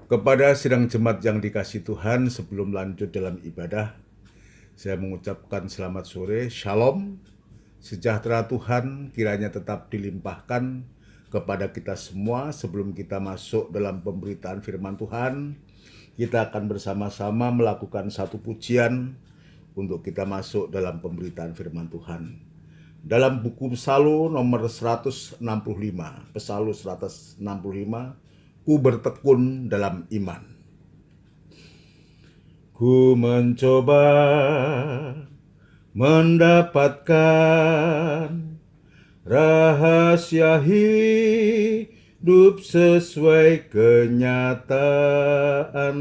Kepada sidang jemaat yang dikasihi Tuhan, sebelum lanjut dalam ibadah, saya mengucapkan selamat sore, Shalom, sejahtera Tuhan kiranya tetap dilimpahkan kepada kita semua. Sebelum kita masuk dalam pemberitaan firman Tuhan, kita akan bersama-sama melakukan satu pujian untuk kita masuk dalam pemberitaan firman Tuhan. Dalam buku Psalu nomor 165, Psalu 165, ku bertekun dalam iman. Ku mencoba mendapatkan rahasia hidup sesuai kenyataan,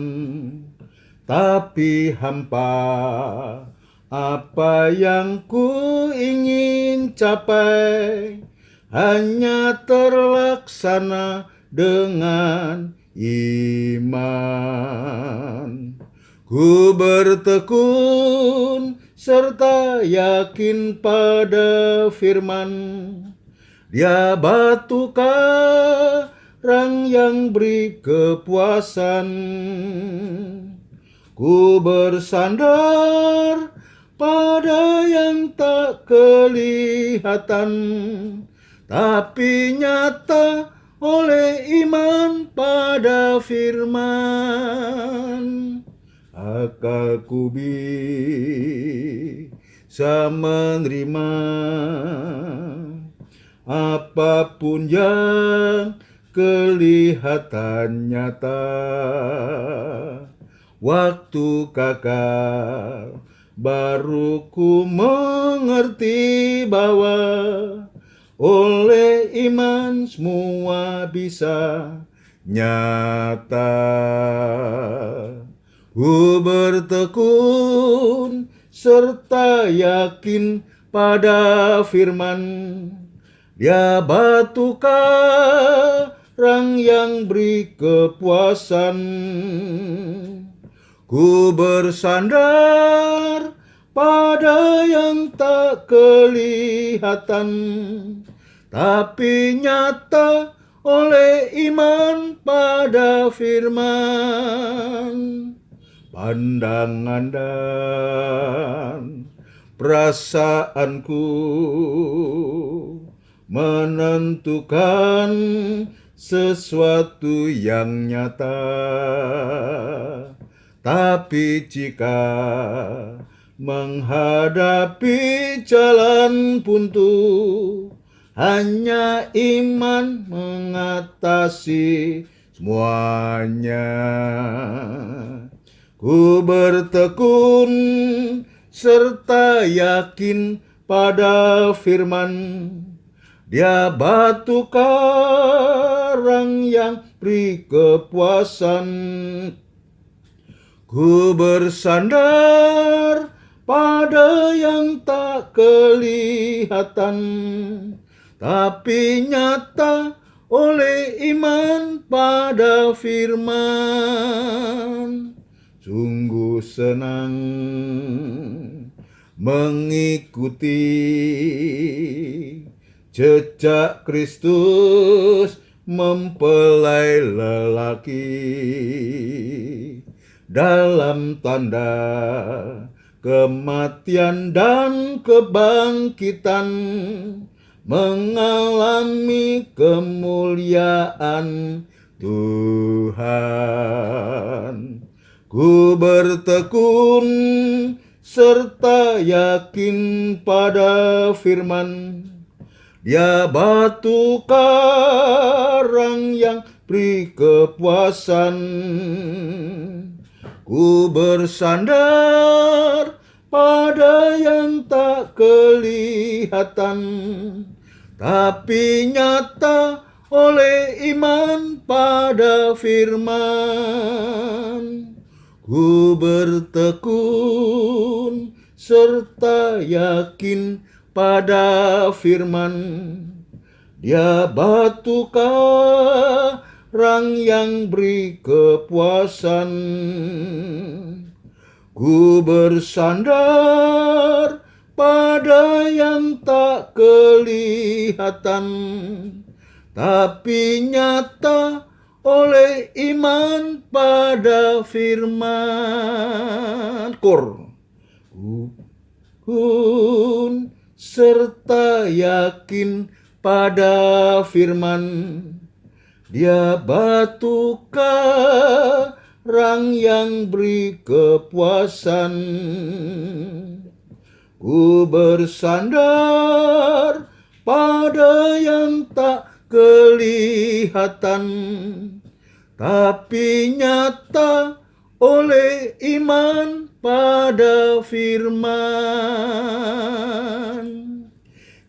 tapi hampa apa yang ku ingin capai hanya terlaksana dengan iman. Ku bertekun serta yakin pada firman, Dia batu karang yang beri kepuasan. Ku bersandar pada yang tak kelihatan, tapi nyata oleh iman pada firman. Akalku bisa menerima apapun yang kelihatan nyata. Waktu kakak baru ku mengerti bahwa oleh iman semua bisa nyata. Ku bertekun serta yakin pada firman, Dia batu karang yang beri kepuasan. Ku bersandar pada yang tak kelihatan, tapi nyata oleh iman pada firman. Pandangan dan perasaanku menentukan sesuatu yang nyata, tapi jika menghadapi jalan buntu, hanya iman mengatasi semuanya. Ku bertekun serta yakin pada firman, Dia batu karang yang beri kepuasan. Ku bersandar pada yang tak kelihatan, tapi nyata oleh iman pada firman. Sungguh senang mengikuti jejak Kristus mempelai lelaki dalam tanda kematian dan kebangkitan, mengalami kemuliaan Tuhan. Ku bertekun serta yakin pada firman, Dia batu karang yang beri kepuasan. Ku bersandar pada yang tak kelihatan, tapi nyata oleh iman pada firman. Ku bertekun serta yakin pada firman, Dia batu karang yang beri kepuasan. Ku bersandar pada yang tak kelihatan, tapi nyata oleh iman pada firman. Kun serta yakin pada firman. Dia batu karang yang beri kepuasan. Ku bersandar pada yang tak kelihatan, tapi nyata oleh iman pada firman.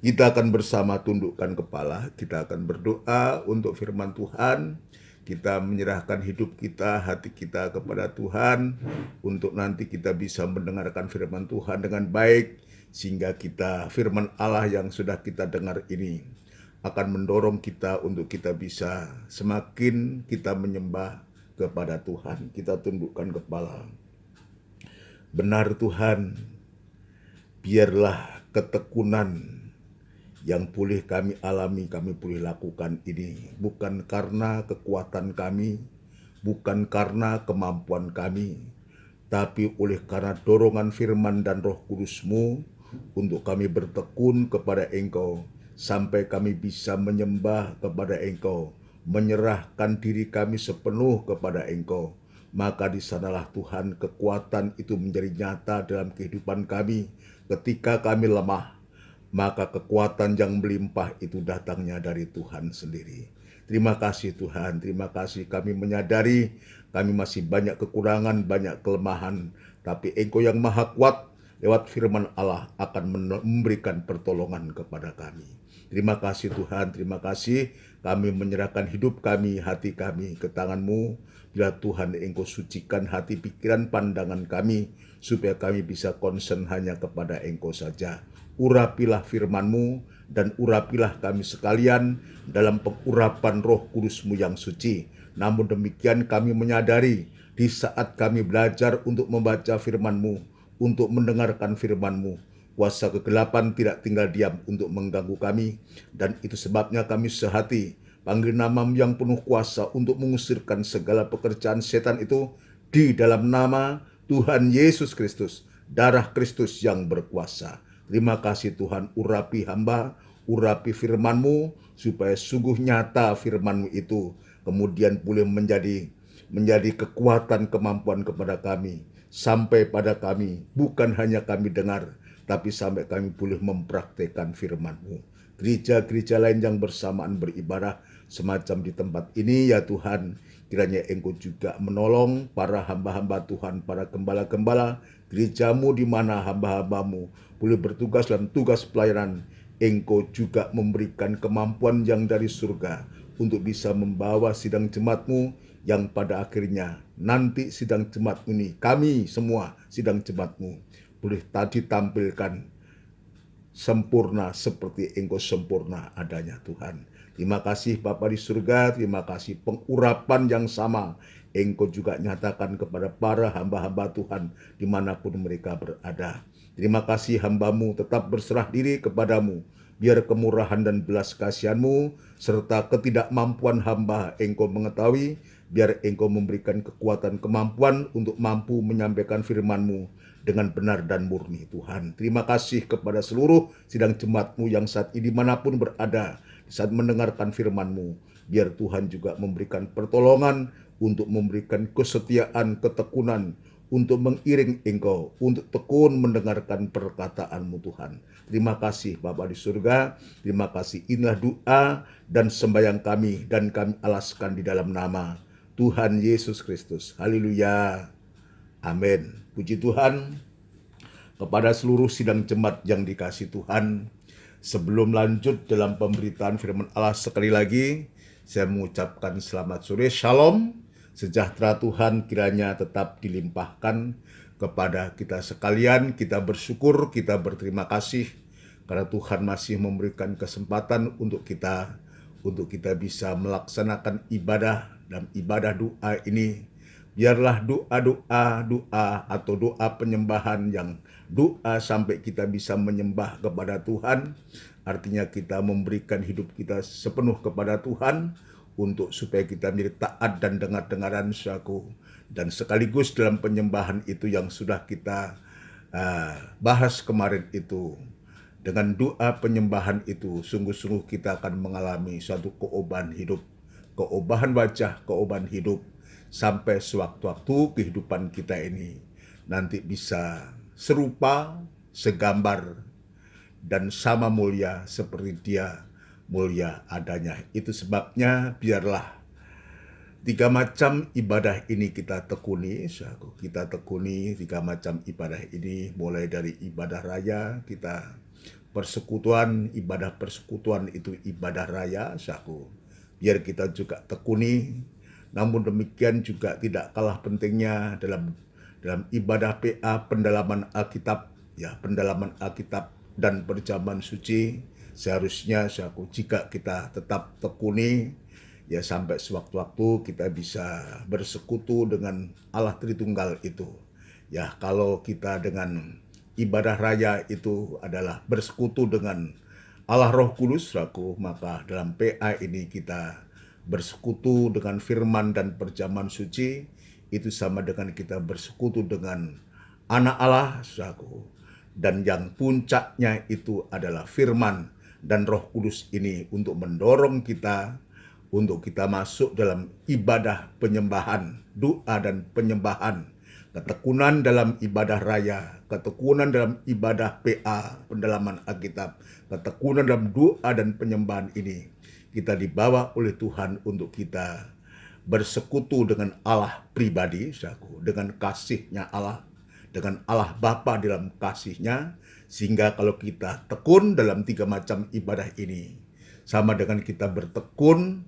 Kita akan bersama tundukkan kepala, kita akan berdoa untuk firman Tuhan. Kita menyerahkan hidup kita, hati kita kepada Tuhan, untuk nanti kita bisa mendengarkan firman Tuhan dengan baik, sehingga kita firman Allah yang sudah kita dengar ini akan mendorong kita untuk kita bisa semakin kita menyembah kepada Tuhan. Kita tundukkan kepala. Benar Tuhan, biarlah ketekunan yang boleh kami alami, kami boleh lakukan ini, bukan karena kekuatan kami, bukan karena kemampuan kami, tapi oleh karena dorongan firman dan Roh Kudus-Mu untuk kami bertekun kepada Engkau, sampai kami bisa menyembah kepada Engkau, menyerahkan diri kami sepenuh kepada Engkau. Maka di sanalah Tuhan kekuatan itu menjadi nyata dalam kehidupan kami. Ketika kami lemah, maka kekuatan yang melimpah itu datangnya dari Tuhan sendiri. Terima kasih Tuhan, terima kasih kami menyadari kami masih banyak kekurangan, banyak kelemahan, tapi Engkau yang maha kuat lewat firman Allah akan memberikan pertolongan kepada kami. Terima kasih Tuhan, terima kasih kami menyerahkan hidup kami, hati kami ke tangan-Mu. Bila Tuhan Engkau sucikan hati, pikiran, pandangan kami, supaya kami bisa konsen hanya kepada Engkau saja. Urapilah firman-Mu dan urapilah kami sekalian dalam pengurapan Roh Kudus-Mu yang suci. Namun demikian kami menyadari di saat kami belajar untuk membaca firman-Mu, untuk mendengarkan firman-Mu, kuasa kegelapan tidak tinggal diam untuk mengganggu kami, dan itu sebabnya kami sehati panggil nama-Mu yang penuh kuasa untuk mengusirkan segala pekerjaan setan itu di dalam nama Tuhan Yesus Kristus, darah Kristus yang berkuasa. Terima kasih Tuhan, urapi hamba, urapi firman-Mu, supaya sungguh nyata firman-Mu itu kemudian boleh menjadi kekuatan kemampuan kepada kami, sampai pada kami, bukan hanya kami dengar, tapi sampai kami boleh mempraktekkan firman-Mu. Gereja-gereja lain yang bersamaan beribadah semacam di tempat ini, ya Tuhan, kiranya Engkau juga menolong para hamba-hamba Tuhan, para gembala-gembala gereja-Mu di mana hamba-hamba-Mu boleh bertugas dalam tugas pelayanan. Engkau juga memberikan kemampuan yang dari surga untuk bisa membawa sidang jemaat-Mu, yang pada akhirnya nanti sidang jemaat ini, kami semua sidang jemaat-Mu, boleh tadi tampilkan sempurna seperti Engkau sempurna adanya Tuhan. Terima kasih Bapa di surga, terima kasih pengurapan yang sama Engkau juga nyatakan kepada para hamba-hamba Tuhan dimanapun mereka berada. Terima kasih hamba-Mu tetap berserah diri kepada-Mu, biar kemurahan dan belas kasihan-Mu serta ketidakmampuan hamba Engkau mengetahui, biar Engkau memberikan kekuatan kemampuan untuk mampu menyampaikan firman-Mu dengan benar dan murni Tuhan. Terima kasih kepada seluruh sidang jemaat-Mu yang saat ini dimanapun berada, saat mendengarkan firman-Mu, biar Tuhan juga memberikan pertolongan untuk memberikan kesetiaan, ketekunan, untuk mengiring Engkau, untuk tekun mendengarkan perkataan-Mu Tuhan. Terima kasih Bapa di surga, terima kasih, inilah doa dan sembahyang kami, dan kami alaskan di dalam nama Tuhan Yesus Kristus. Haleluya. Amin. Puji Tuhan. Kepada seluruh sidang jemaat yang dikasihi Tuhan, sebelum lanjut dalam pemberitaan firman Allah sekali lagi, saya mengucapkan selamat sore, shalom. Sejahtera Tuhan kiranya tetap dilimpahkan kepada kita sekalian. Kita bersyukur, kita berterima kasih karena Tuhan masih memberikan kesempatan untuk kita bisa melaksanakan ibadah, dan ibadah doa ini biarlah doa atau doa penyembahan yang doa sampai kita bisa menyembah kepada Tuhan. Artinya kita memberikan hidup kita sepenuh kepada Tuhan untuk supaya kita menjadi taat dan dengar-dengaran saudaraku. Dan sekaligus dalam penyembahan itu yang sudah kita bahas kemarin itu, dengan doa penyembahan itu sungguh-sungguh kita akan mengalami suatu keubatan hidup, keubahan wajah, keubahan hidup, sampai sewaktu-waktu kehidupan kita ini nanti bisa serupa, segambar, dan sama mulia seperti Dia mulia adanya. Itu sebabnya biarlah 3 macam ibadah ini kita tekuni, saudaraku. Kita tekuni 3 macam ibadah ini, mulai dari ibadah raya, kita persekutuan, ibadah persekutuan itu ibadah raya, saudaraku. Biar kita juga tekuni. Namun demikian juga tidak kalah pentingnya dalam ibadah PA, pendalaman Alkitab, ya, pendalaman Alkitab dan perjamuan suci. Seharusnya saudaraku, jika kita tetap tekuni, ya, sampai sewaktu-waktu kita bisa bersekutu dengan Allah Tritunggal itu. Ya, kalau kita dengan ibadah raya itu adalah bersekutu dengan Allah Roh Kudus, saudaraku, maka dalam PA ini kita bersekutu dengan firman dan perjamuan suci, itu sama dengan kita bersekutu dengan anak Allah, saudaraku. Dan yang puncaknya itu adalah firman dan Roh Kudus ini untuk mendorong kita untuk kita masuk dalam ibadah penyembahan, doa dan penyembahan, ketekunan dalam ibadah raya, ketekunan dalam ibadah PA, pendalaman Alkitab, ketekunan dalam doa dan penyembahan ini. Kita dibawa oleh Tuhan untuk kita bersekutu dengan Allah pribadi, dengan kasihnya Allah, dengan Allah Bapa dalam kasihnya, sehingga kalau kita tekun dalam 3 macam ibadah ini, sama dengan kita bertekun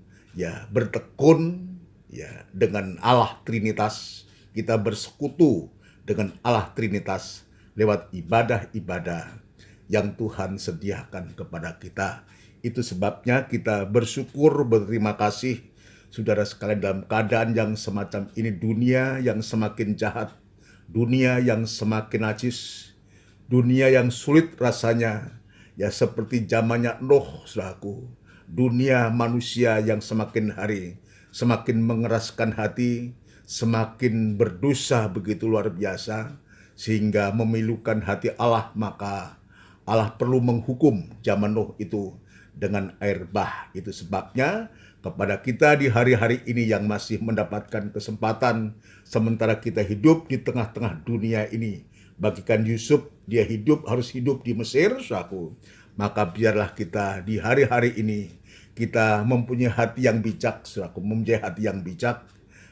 dengan Allah Trinitas, kita bersekutu dengan Allah Trinitas lewat ibadah-ibadah yang Tuhan sediakan kepada kita. Itu sebabnya kita bersyukur, berterima kasih, saudara sekalian, dalam keadaan yang semacam ini, dunia yang semakin jahat, dunia yang semakin najis, dunia yang sulit rasanya, ya, seperti zamannya Nuh, saudaraku. Dunia manusia yang semakin hari semakin mengeraskan hati, semakin berdosa begitu luar biasa, sehingga memilukan hati Allah. Maka Allah perlu menghukum zaman Nuh itu dengan air bah. Itu sebabnya kepada kita di hari-hari ini yang masih mendapatkan kesempatan, sementara kita hidup di tengah-tengah dunia ini, bagikan Yusuf, dia harus hidup di Mesir, saudaraku. Maka biarlah kita di hari-hari ini kita mempunyai hati yang bijak, saudaraku, mempunyai hati yang bijak.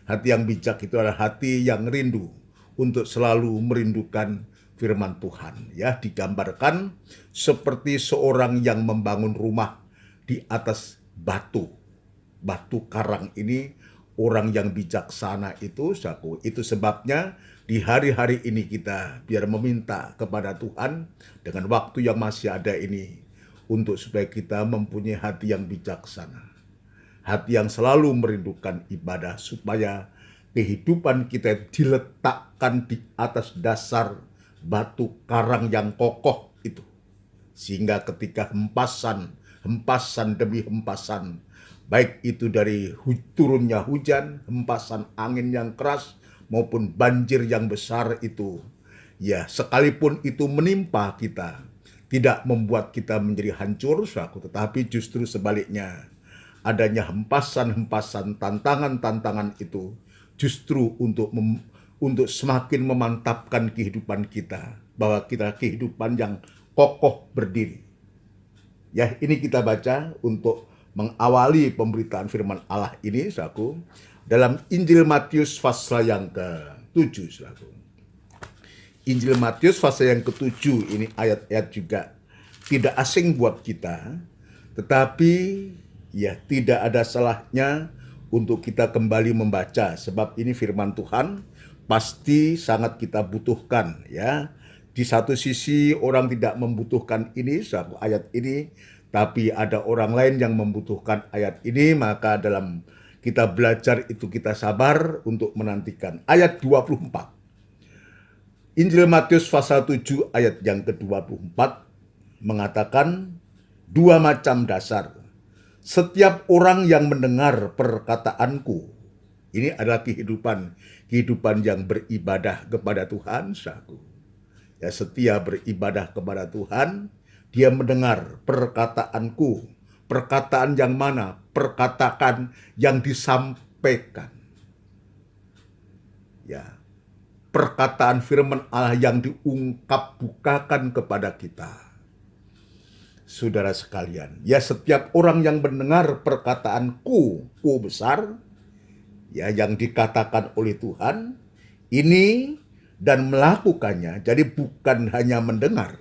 Hati yang bijak itu adalah hati yang rindu untuk selalu merindukan firman Tuhan. Ya, digambarkan seperti seorang yang membangun rumah di atas batu karang ini. Orang yang bijaksana itu, saudaraku. Itu sebabnya di hari-hari ini kita biar meminta kepada Tuhan dengan waktu yang masih ada ini, untuk supaya kita mempunyai hati yang bijaksana, hati yang selalu merindukan ibadah, supaya kehidupan kita diletakkan di atas dasar batu karang yang kokoh itu, sehingga ketika hempasan demi hempasan, baik itu dari turunnya hujan, hempasan angin yang keras, maupun banjir yang besar itu, ya, sekalipun itu menimpa kita, tidak membuat kita menjadi hancur, saudaraku, tetapi justru sebaliknya, adanya hempasan-hempasan, tantangan-tantangan itu justru untuk semakin memantapkan kehidupan kita, bahwa kita kehidupan yang kokoh berdiri. Ya, ini kita baca untuk mengawali pemberitaan firman Allah ini, saudaraku, dalam Injil Matius pasal yang ke-7, saudaraku. Injil Matius pasal yang ke-7 ini ayat-ayat juga tidak asing buat kita, tetapi ya tidak ada salahnya untuk kita kembali membaca, sebab ini firman Tuhan pasti sangat kita butuhkan, ya. Di satu sisi orang tidak membutuhkan ini, satu ayat ini, tapi ada orang lain yang membutuhkan ayat ini, maka dalam kita belajar itu kita sabar untuk menantikan. Ayat 24. Injil Matius pasal 7 ayat yang ke-24 mengatakan 2 macam dasar. Setiap orang yang mendengar perkataanku, ini adalah kehidupan yang beribadah kepada Tuhan, saudaraku. Ya, setia beribadah kepada Tuhan, dia mendengar perkataanku. Perkataan yang mana? Perkataan yang disampaikan. Ya, perkataan firman Allah yang diungkap bukakan kepada kita. Saudara sekalian, ya setiap orang yang mendengar perkataanku, ku besar, ya yang dikatakan oleh Tuhan, ini dan melakukannya, jadi bukan hanya mendengar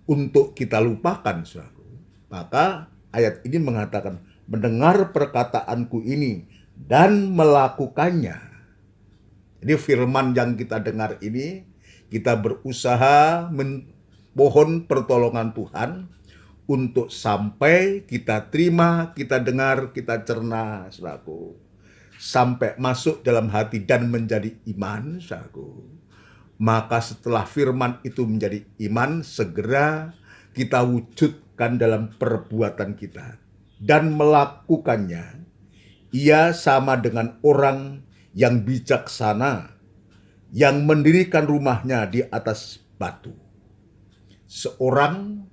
untuk kita lupakan, saudaraku. Maka ayat ini mengatakan, mendengar perkataanku ini dan melakukannya. Jadi firman yang kita dengar ini, kita berusaha mohon pertolongan Tuhan untuk sampai kita terima, kita dengar, kita cerna, saudaraku. Sampai masuk dalam hati dan menjadi iman, saudaraku. Maka setelah firman itu menjadi iman, segera kita wujudkan dalam perbuatan kita. Dan melakukannya, ia sama dengan orang yang bijaksana, yang mendirikan rumahnya di atas batu. Seorang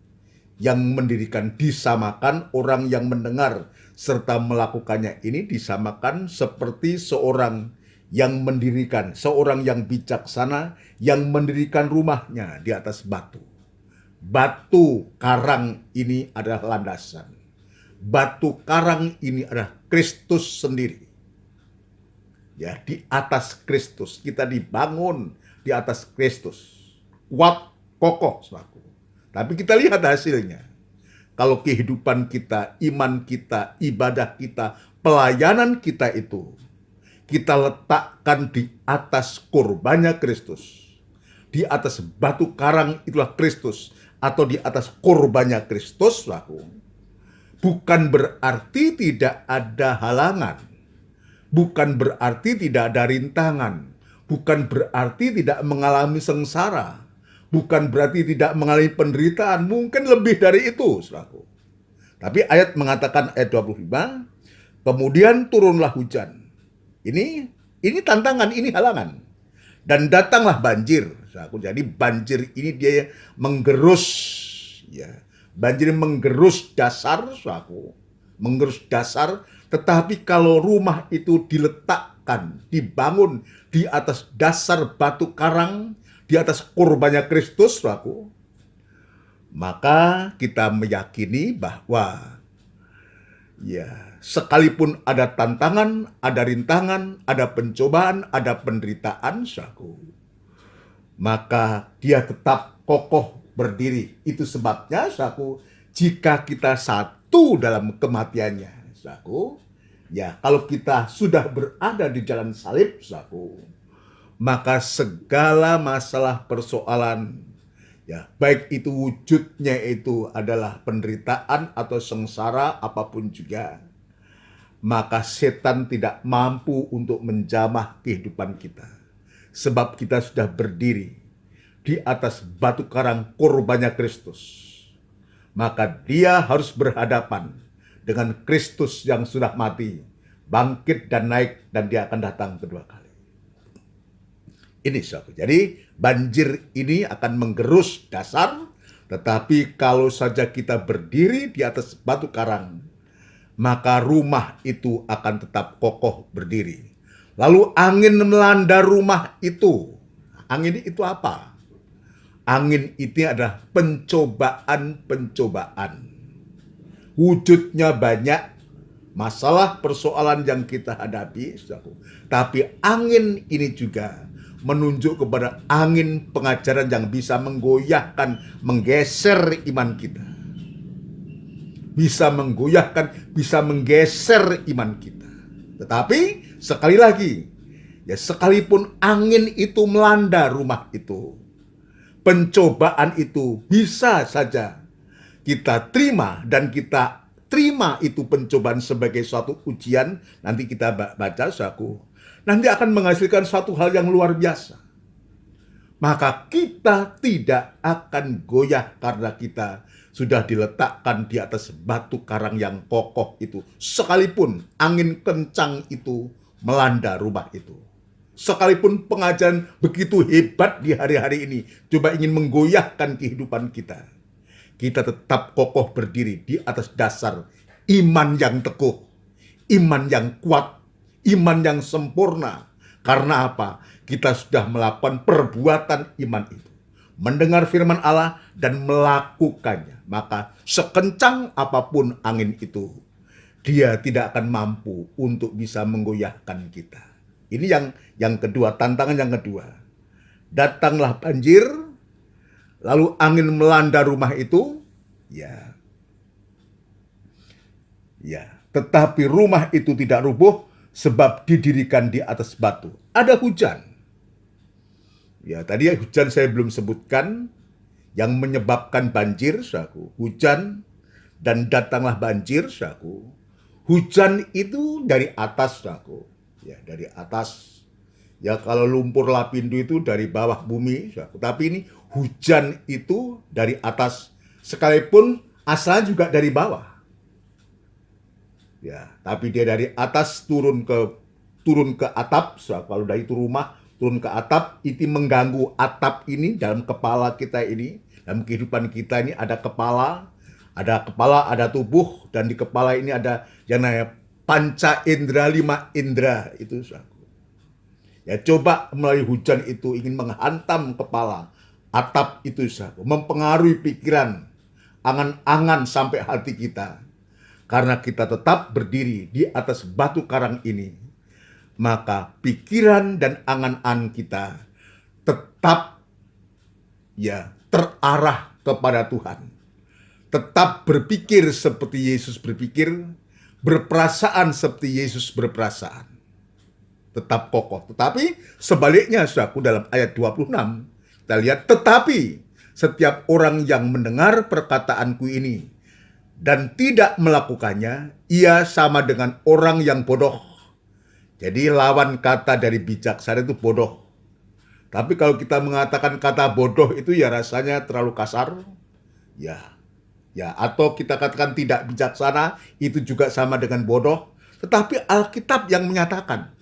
yang mendirikan disamakan orang yang mendengar serta melakukannya ini disamakan seperti seorang yang mendirikan, seorang yang bijaksana yang mendirikan rumahnya di atas batu. Batu karang ini adalah landasan. Batu karang ini adalah Kristus sendiri. Ya, di atas Kristus kita dibangun di atas Kristus. Kuat, kokoh, saudaraku. Tapi kita lihat hasilnya. Kalau kehidupan kita, iman kita, ibadah kita, pelayanan kita itu, kita letakkan di atas korbannya Kristus. Di atas batu karang itulah Kristus. Atau di atas korbannya Kristus, bukan berarti tidak ada halangan. Bukan berarti tidak ada rintangan. Bukan berarti tidak mengalami sengsara. Bukan berarti tidak mengalami penderitaan, mungkin lebih dari itu, saudaraku. Tapi ayat mengatakan ayat 25, kemudian turunlah hujan. Ini tantangan, ini halangan. Dan datanglah banjir, saudaraku. Jadi banjir ini dia menggerus, ya. Banjir menggerus dasar, saudaraku. Menggerus dasar, tetapi kalau rumah itu diletakkan, dibangun di atas dasar batu karang, di atas korbannya Kristus, saudaraku, maka kita meyakini bahwa ya sekalipun ada tantangan, ada rintangan, ada pencobaan, ada penderitaan, saudaraku, maka dia tetap kokoh berdiri. Itu sebabnya, saudaraku, jika kita satu dalam kematiannya, saudaraku, ya kalau kita sudah berada di jalan salib, saudaraku, maka segala masalah persoalan, ya baik itu wujudnya itu adalah penderitaan atau sengsara apapun juga, maka setan tidak mampu untuk menjamah kehidupan kita. Sebab kita sudah berdiri di atas batu karang korbannya Kristus. Maka dia harus berhadapan dengan Kristus yang sudah mati, bangkit dan naik, dan dia akan datang kedua kali. Ini saudara. Jadi banjir ini akan menggerus dasar, tetapi kalau saja kita berdiri di atas batu karang, maka rumah itu akan tetap kokoh berdiri. Lalu angin melanda rumah itu. Angin itu apa? Angin itu adalah pencobaan-pencobaan. Wujudnya banyak, masalah persoalan yang kita hadapi, saudaraku. Tapi angin ini juga menunjuk kepada angin pengajaran yang bisa menggoyahkan, menggeser iman kita. Bisa menggoyahkan, bisa menggeser iman kita. Tetapi sekali lagi, ya sekalipun angin itu melanda rumah itu, pencobaan itu bisa saja kita terima, dan kita terima itu pencobaan sebagai suatu ujian. Nanti kita baca, saudaraku, nanti akan menghasilkan suatu hal yang luar biasa. maka kita tidak akan goyah karena kita sudah diletakkan di atas batu karang yang kokoh itu. Sekalipun angin kencang itu melanda rumah itu. Sekalipun pengajaran begitu hebat di hari-hari ini coba ingin menggoyahkan kehidupan kita, kita tetap kokoh berdiri di atas dasar iman yang teguh, iman yang kuat, iman yang sempurna. Karena apa? Kita sudah melakukan perbuatan iman itu, mendengar firman Allah dan melakukannya. Maka sekencang apapun angin itu, dia tidak akan mampu untuk bisa menggoyahkan kita. Ini yang kedua, tantangan yang kedua. Datanglah banjir, lalu angin melanda rumah itu, ya. Tetapi rumah itu tidak rubuh sebab didirikan di atas batu. Ada hujan. Ya, tadi hujan saya belum sebutkan yang menyebabkan banjir, saudaraku. Hujan dan datanglah banjir, saudaraku. Hujan itu dari atas, saudaraku. Ya, dari atas. Ya, kalau lumpur lapindo itu dari bawah bumi, saudaraku. Tapi ini hujan itu dari atas, sekalipun asalnya juga dari bawah. Ya, tapi dia dari atas turun ke atap. Saudaraku. Kalau dari itu rumah turun ke atap, itu mengganggu atap ini dalam kepala kita ini, dalam kehidupan kita ini ada kepala, ada tubuh, dan di kepala ini ada yang namanya panca indera, 5 indera itu, saudaraku. Ya, coba melalui hujan itu ingin menghantam kepala, atap itu, saudaraku, mempengaruhi pikiran, angan-angan sampai hati kita. Karena kita tetap berdiri di atas batu karang ini, maka pikiran dan angan-angan kita tetap terarah kepada Tuhan. Tetap berpikir seperti Yesus berpikir, berperasaan seperti Yesus berperasaan. Tetap kokoh. Tetapi sebaliknya, saudaraku, dalam ayat 26, kita lihat, tetapi setiap orang yang mendengar perkataanku ini dan tidak melakukannya, ia sama dengan orang yang bodoh. Jadi lawan kata dari bijaksana itu bodoh. Tapi kalau kita mengatakan kata bodoh itu ya rasanya terlalu kasar. Ya, atau kita katakan tidak bijaksana, itu juga sama dengan bodoh. Tetapi Alkitab yang menyatakan.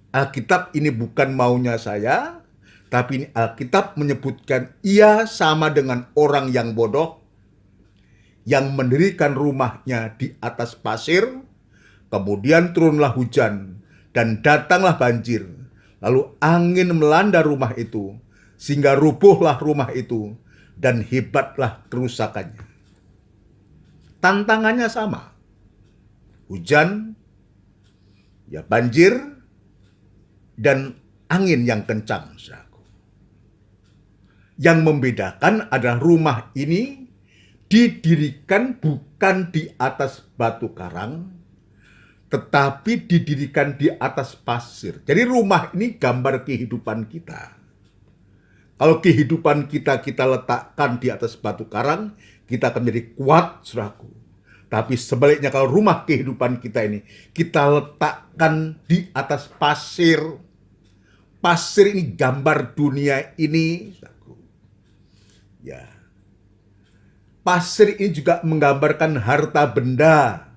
Alkitab ini bukan maunya saya, tapi ini Alkitab menyebutkan ia sama dengan orang yang bodoh, yang mendirikan rumahnya di atas pasir, kemudian turunlah hujan, dan datanglah banjir, lalu angin melanda rumah itu, sehingga rubuhlah rumah itu, dan hebatlah kerusakannya. Tantangannya sama. Hujan, banjir, dan angin yang kencang, saudaraku. Yang membedakan adalah rumah ini didirikan bukan di atas batu karang, tetapi didirikan di atas pasir. Jadi rumah ini gambar kehidupan kita. Kalau kehidupan kita letakkan di atas batu karang, kita akan menjadi kuat, saudaraku. Tapi sebaliknya kalau rumah kehidupan kita ini kita letakkan di atas pasir. Pasir ini gambar dunia ini, saudaraku. Ya. Pasir ini juga menggambarkan harta benda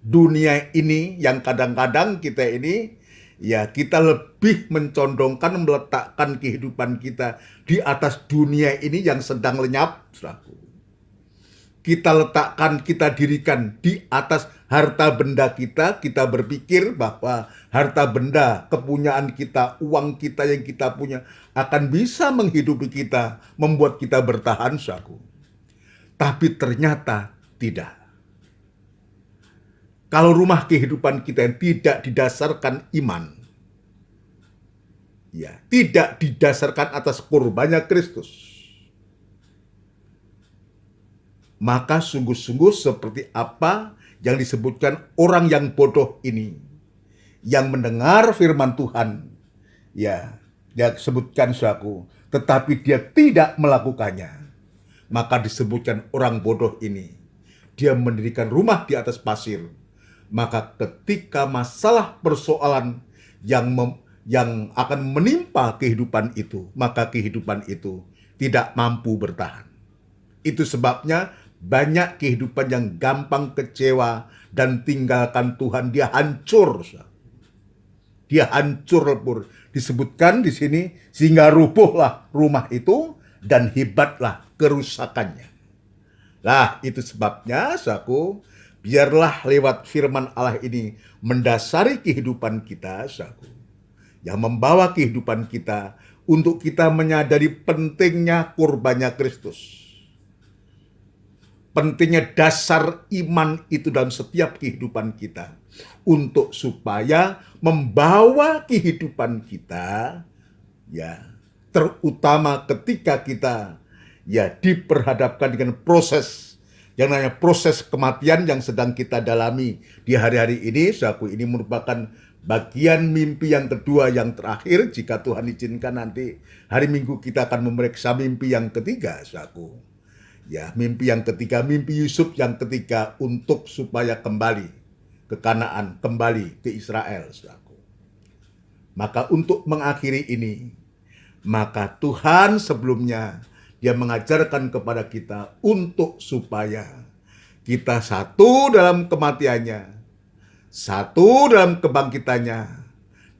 dunia ini yang kadang-kadang kita ini, kita lebih mencondongkan meletakkan kehidupan kita di atas dunia ini yang sedang lenyap, saudaraku. Kita dirikan di atas harta benda kita berpikir bahwa harta benda, kepunyaan kita, uang kita yang kita punya akan bisa menghidupi kita, membuat kita bertahan, saudaraku. Tapi ternyata tidak. Kalau rumah kehidupan kita yang tidak didasarkan iman, tidak didasarkan atas kurbannya Kristus, maka sungguh-sungguh seperti apa yang disebutkan orang yang bodoh ini, yang mendengar firman Tuhan, dia sebutkan, saudaraku, tetapi dia tidak melakukannya. Maka disebutkan orang bodoh ini. Dia mendirikan rumah di atas pasir. Maka ketika masalah persoalan yang yang akan menimpa kehidupan itu, maka kehidupan itu tidak mampu bertahan. Itu sebabnya banyak kehidupan yang gampang kecewa dan tinggalkan Tuhan, dia hancur. Dia hancur lebur. Disebutkan di sini, sehingga rubuhlah rumah itu dan hebatlah kerusakannya. Nah, itu sebabnya, saudaraku, biarlah lewat firman Allah ini mendasari kehidupan kita, saudaraku, yang membawa kehidupan kita untuk kita menyadari pentingnya kurbannya Kristus. Pentingnya dasar iman itu dalam setiap kehidupan kita, untuk supaya membawa kehidupan kita, ya, terutama ketika kita diperhadapkan dengan proses yang namanya proses kematian yang sedang kita dalami di hari-hari ini. Saudaraku, ini merupakan bagian mimpi yang kedua yang terakhir. Jika Tuhan izinkan, nanti hari Minggu kita akan memeriksa mimpi yang ketiga, saudaraku. Mimpi yang ketiga, mimpi Yusuf yang ketiga, untuk supaya kembali ke Kanaan, kembali ke Israel, saudaraku. Maka untuk mengakhiri ini, maka Tuhan sebelumnya dia mengajarkan kepada kita untuk supaya kita satu dalam kematiannya, satu dalam kebangkitannya,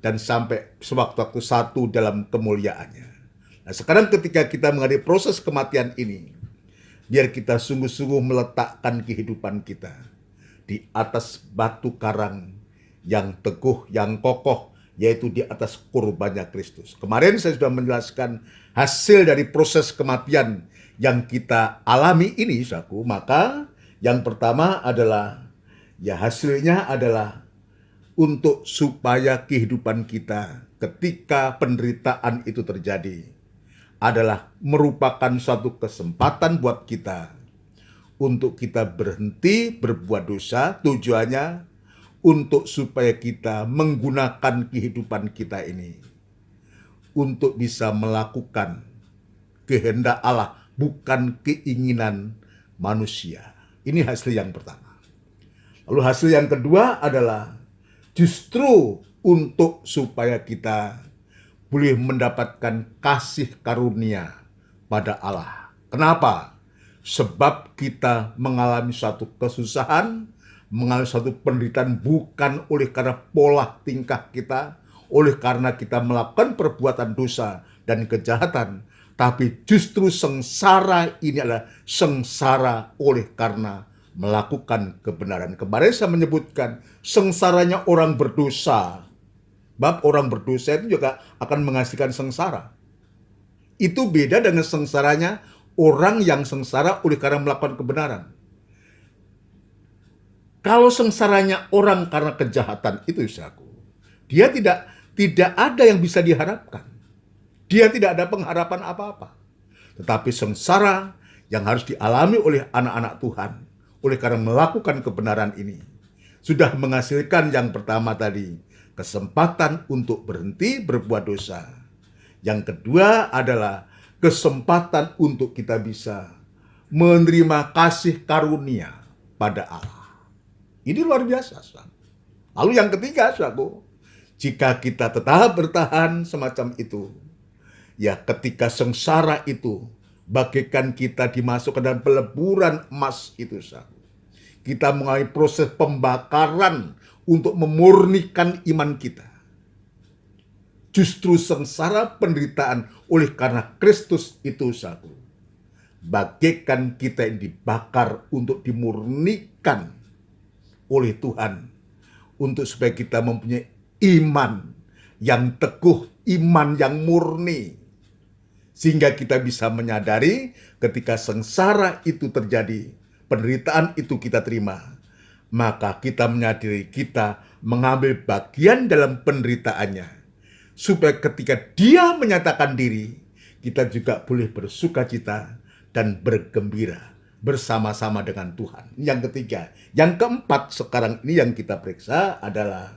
dan sampai sewaktu-waktu satu dalam kemuliaannya. Nah, sekarang ketika kita menghadapi proses kematian ini, biar kita sungguh-sungguh meletakkan kehidupan kita di atas batu karang yang teguh, yang kokoh, yaitu di atas kurbannya Kristus. Kemarin saya sudah menjelaskan hasil dari proses kematian yang kita alami ini, saudaraku. Maka yang pertama adalah, hasilnya adalah untuk supaya kehidupan kita ketika penderitaan itu terjadi adalah merupakan suatu kesempatan buat kita untuk kita berhenti berbuat dosa. Tujuannya untuk supaya kita menggunakan kehidupan kita ini untuk bisa melakukan kehendak Allah, bukan keinginan manusia. Ini hasil yang pertama. Lalu hasil yang kedua adalah justru untuk supaya kita boleh mendapatkan kasih karunia pada Allah. Kenapa? Sebab kita mengalami suatu kesusahan, mengalami suatu penderitaan bukan oleh karena pola tingkah kita, oleh karena kita melakukan perbuatan dosa dan kejahatan, tapi justru sengsara ini adalah sengsara oleh karena melakukan kebenaran. Kemarin saya menyebutkan sengsaranya orang berdosa. Bab orang berdosa itu juga akan menghasilkan sengsara. Itu beda dengan sengsaranya orang yang sengsara oleh karena melakukan kebenaran. Kalau sengsaranya orang karena kejahatan itu, saudaraku, dia tidak ada yang bisa diharapkan. Dia tidak ada pengharapan apa-apa. Tetapi sengsara yang harus dialami oleh anak-anak Tuhan oleh karena melakukan kebenaran ini sudah menghasilkan yang pertama tadi, kesempatan untuk berhenti berbuat dosa. Yang kedua adalah kesempatan untuk kita bisa menerima kasih karunia pada Allah. Ini luar biasa, saudara. Lalu yang ketiga, saudaraku, jika kita tetap bertahan semacam itu, ketika sengsara itu bagaikan kita dimasukkan dalam peleburan emas itu, saudaraku, kita mengalami proses pembakaran untuk memurnikan iman kita. Justru sengsara penderitaan oleh karena Kristus itu, saudaraku, bagaikan kita yang dibakar untuk dimurnikan oleh Tuhan, untuk supaya kita mempunyai iman yang teguh, iman yang murni, sehingga kita bisa menyadari ketika sengsara itu terjadi, penderitaan itu kita terima, maka kita menyadari kita mengambil bagian dalam penderitaannya, supaya ketika dia menyatakan diri, kita juga boleh bersukacita dan bergembira bersama-sama dengan Tuhan. Yang ketiga. Yang keempat sekarang ini yang kita periksa adalah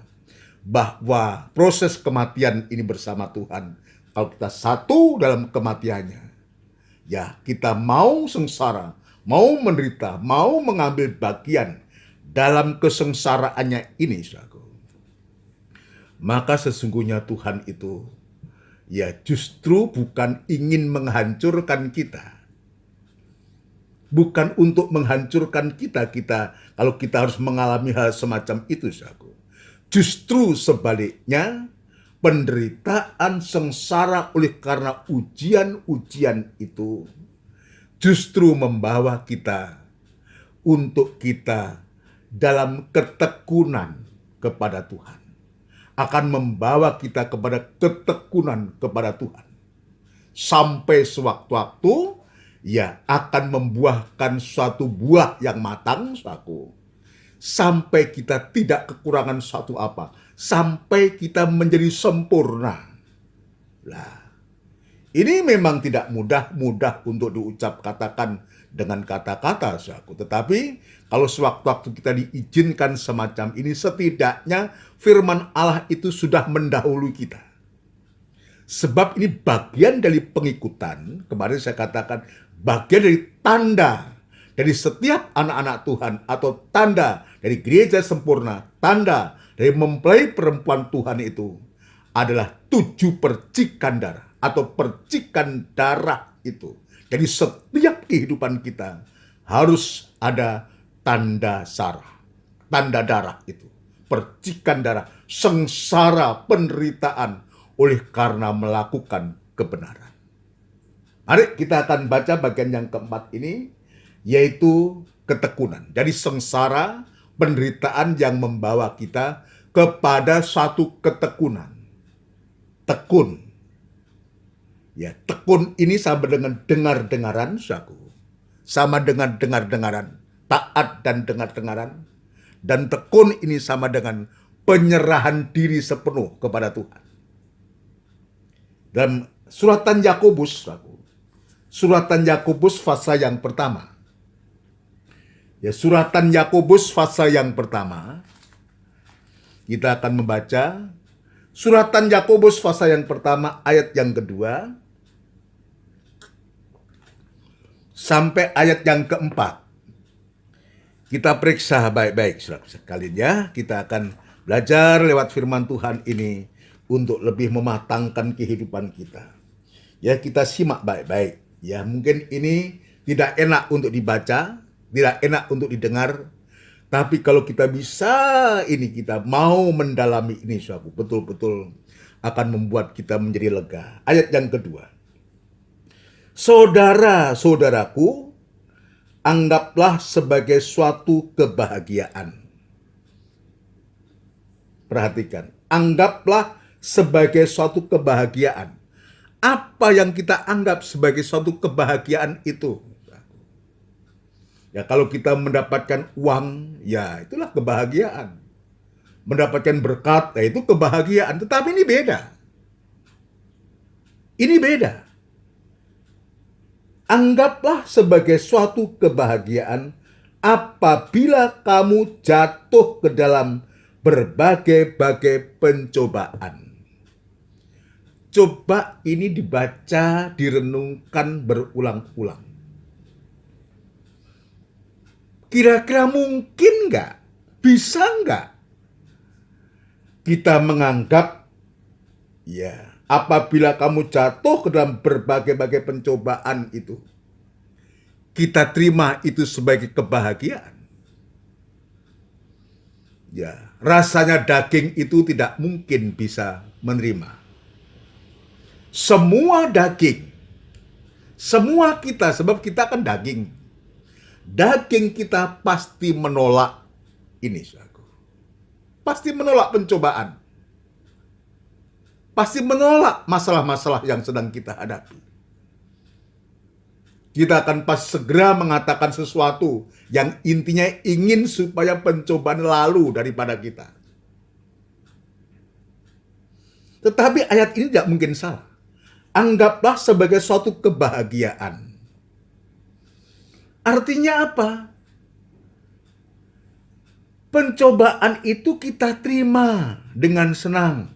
bahwa proses kematian ini bersama Tuhan, kalau kita satu dalam kematiannya, kita mau sengsara, mau menderita, mau mengambil bagian dalam kesengsaraannya ini, saudaraku, maka sesungguhnya Tuhan itu ya justru bukan ingin menghancurkan kita. Bukan untuk menghancurkan kita kalau kita harus mengalami hal semacam itu, saudaraku. Justru sebaliknya, penderitaan sengsara oleh karena ujian-ujian itu justru membawa kita untuk kita dalam ketekunan kepada Tuhan. Akan membawa kita kepada ketekunan kepada Tuhan. Sampai sewaktu-waktu ya akan membuahkan suatu buah yang matang, saudaraku. Sampai kita tidak kekurangan suatu apa. Sampai kita menjadi sempurna. Lah, ini memang tidak mudah untuk katakan dengan kata-kata, saudaraku. Tetapi kalau sewaktu-waktu kita diizinkan semacam ini, setidaknya firman Allah itu sudah mendahului kita. Sebab ini bagian dari pengikutan, kemarin saya katakan, bagian dari tanda dari setiap anak-anak Tuhan, atau tanda dari gereja sempurna, tanda dari mempelai perempuan Tuhan itu adalah 7 percikan darah, atau percikan darah itu. Jadi setiap kehidupan kita harus ada tanda darah itu. Percikan darah, sengsara, penderitaan oleh karena melakukan kebenaran. Mari kita akan baca bagian yang keempat ini, yaitu ketekunan. Jadi sengsara, penderitaan yang membawa kita kepada satu ketekunan. Tekun. Ya, tekun ini sama dengan dengar-dengaran, saudaraku. Sama dengan dengar-dengaran, taat dan dengar-dengaran. Dan tekun ini sama dengan penyerahan diri sepenuh kepada Tuhan. Dalam suratan Yakobus, suratan Yakobus pasal yang pertama. Ya, suratan Yakobus pasal yang pertama. Kita akan membaca suratan Yakobus pasal yang pertama ayat yang kedua sampai ayat yang keempat. Kita periksa baik-baik, saudara sekalian ya. Kita akan belajar lewat firman Tuhan ini untuk lebih mematangkan kehidupan kita. Ya, kita simak baik-baik. Ya, mungkin ini tidak enak untuk dibaca, tidak enak untuk didengar. Tapi kalau kita bisa kita mau mendalami ini, saudaraku, betul-betul akan membuat kita menjadi lega. Ayat yang kedua. Saudara-saudaraku, anggaplah sebagai suatu kebahagiaan. Perhatikan, anggaplah sebagai suatu kebahagiaan. Apa yang kita anggap sebagai suatu kebahagiaan itu? Ya, kalau kita mendapatkan uang, ya itulah kebahagiaan. Mendapatkan berkat, ya itu kebahagiaan. Tetapi ini beda. Ini beda. Anggaplah sebagai suatu kebahagiaan apabila kamu jatuh ke dalam berbagai-bagai pencobaan. Coba ini dibaca, direnungkan berulang-ulang. Kira-kira mungkin nggak? Bisa nggak kita menganggap, ya, apabila kamu jatuh ke dalam berbagai-bagai pencobaan itu, kita terima itu sebagai kebahagiaan? Ya, rasanya daging itu tidak mungkin bisa menerima. Semua daging, semua kita, sebab kita kan daging. Daging kita pasti menolak ini, saudaraku. Pasti menolak pencobaan. Pasti menolak masalah-masalah yang sedang kita hadapi. Kita akan pas segera mengatakan sesuatu yang intinya ingin supaya pencobaan lalu daripada kita. Tetapi ayat ini tidak mungkin salah. Anggaplah sebagai suatu kebahagiaan. Artinya apa? Pencobaan itu kita terima dengan senang.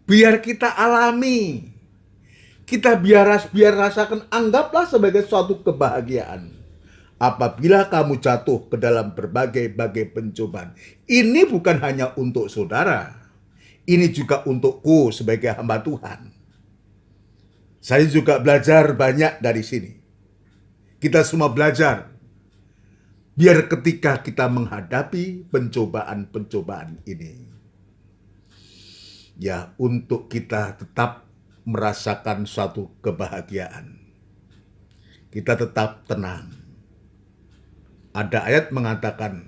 Biar kita alami. Kita biar rasakan, anggaplah sebagai suatu kebahagiaan. apabila kamu jatuh ke dalam berbagai-bagai pencobaan. Ini bukan hanya untuk saudara, ini juga untukku sebagai hamba Tuhan. Saya juga belajar banyak dari sini. Kita semua belajar. Biar ketika kita menghadapi pencobaan-pencobaan ini, ya untuk kita tetap merasakan suatu kebahagiaan. Kita tetap tenang. Ada ayat mengatakan,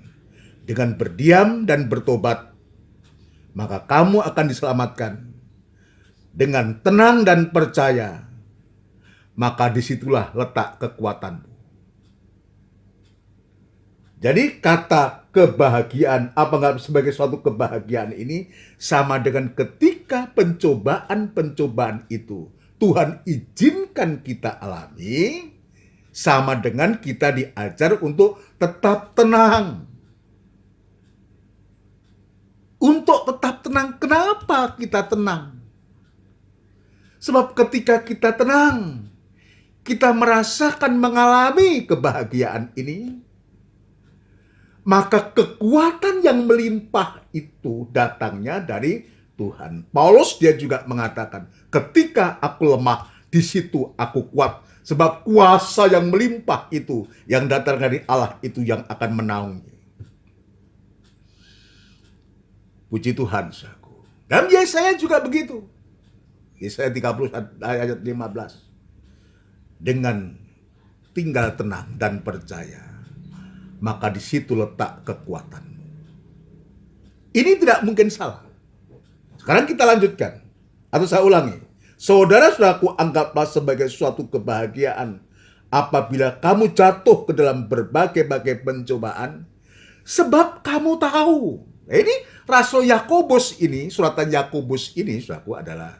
dengan berdiam dan bertobat, maka kamu akan diselamatkan. Dengan tenang dan percaya, maka disitulah letak kekuatanmu. Jadi kata kebahagiaan, apa sebagai suatu kebahagiaan ini sama dengan ketika pencobaan-pencobaan itu Tuhan izinkan kita alami, sama dengan kita diajar untuk tetap tenang. Untuk tetap tenang, kenapa kita tenang? Sebab ketika kita tenang, kita merasakan mengalami kebahagiaan ini, maka kekuatan yang melimpah itu datangnya dari Tuhan. Paulus dia juga mengatakan, ketika aku lemah, di situ aku kuat. Sebab kuasa yang melimpah itu, yang datang dari Allah itu yang akan menaungi. Puji Tuhan, saudaraku. Dan Yesaya juga begitu. Yesaya 31 ayat 15. Dengan tinggal tenang dan percaya, maka di situ letak kekuatan. Ini tidak mungkin salah. Sekarang kita lanjutkan. Atau saya ulangi. Saudara-saudaraku, anggaplah sebagai suatu kebahagiaan apabila kamu jatuh ke dalam berbagai-bagai pencobaan, sebab kamu tahu. Nah, ini Rasul Yakobus ini, suratan Yakobus ini, saudaraku, adalah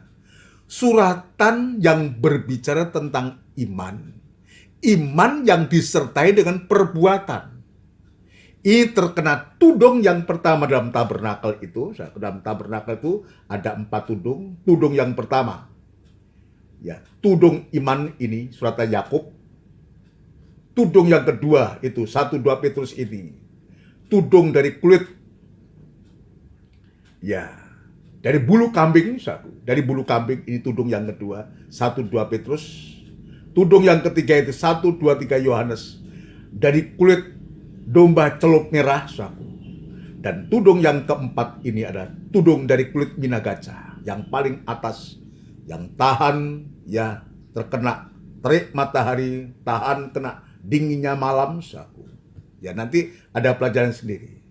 suratan yang berbicara tentang iman. Iman yang disertai dengan perbuatan. Ini terkena tudung yang pertama dalam tabernakel itu. Dalam tabernakel itu ada 4 tudung. Tudung yang pertama, ya, tudung iman ini, suratan Yakub. Tudung yang kedua itu 1-2 Petrus ini, tudung dari kulit, ya, dari bulu kambing. Dari bulu kambing ini tudung yang kedua, 1-2 Petrus. Tudung yang ketiga itu 1-2-3 Yohanes, dari kulit domba celup merah. Dan tudung yang keempat ini adalah tudung dari kulit minagaca, yang paling atas, yang tahan ya terkena terik matahari, tahan kena dinginnya malam. Ya nanti ada pelajaran sendiri.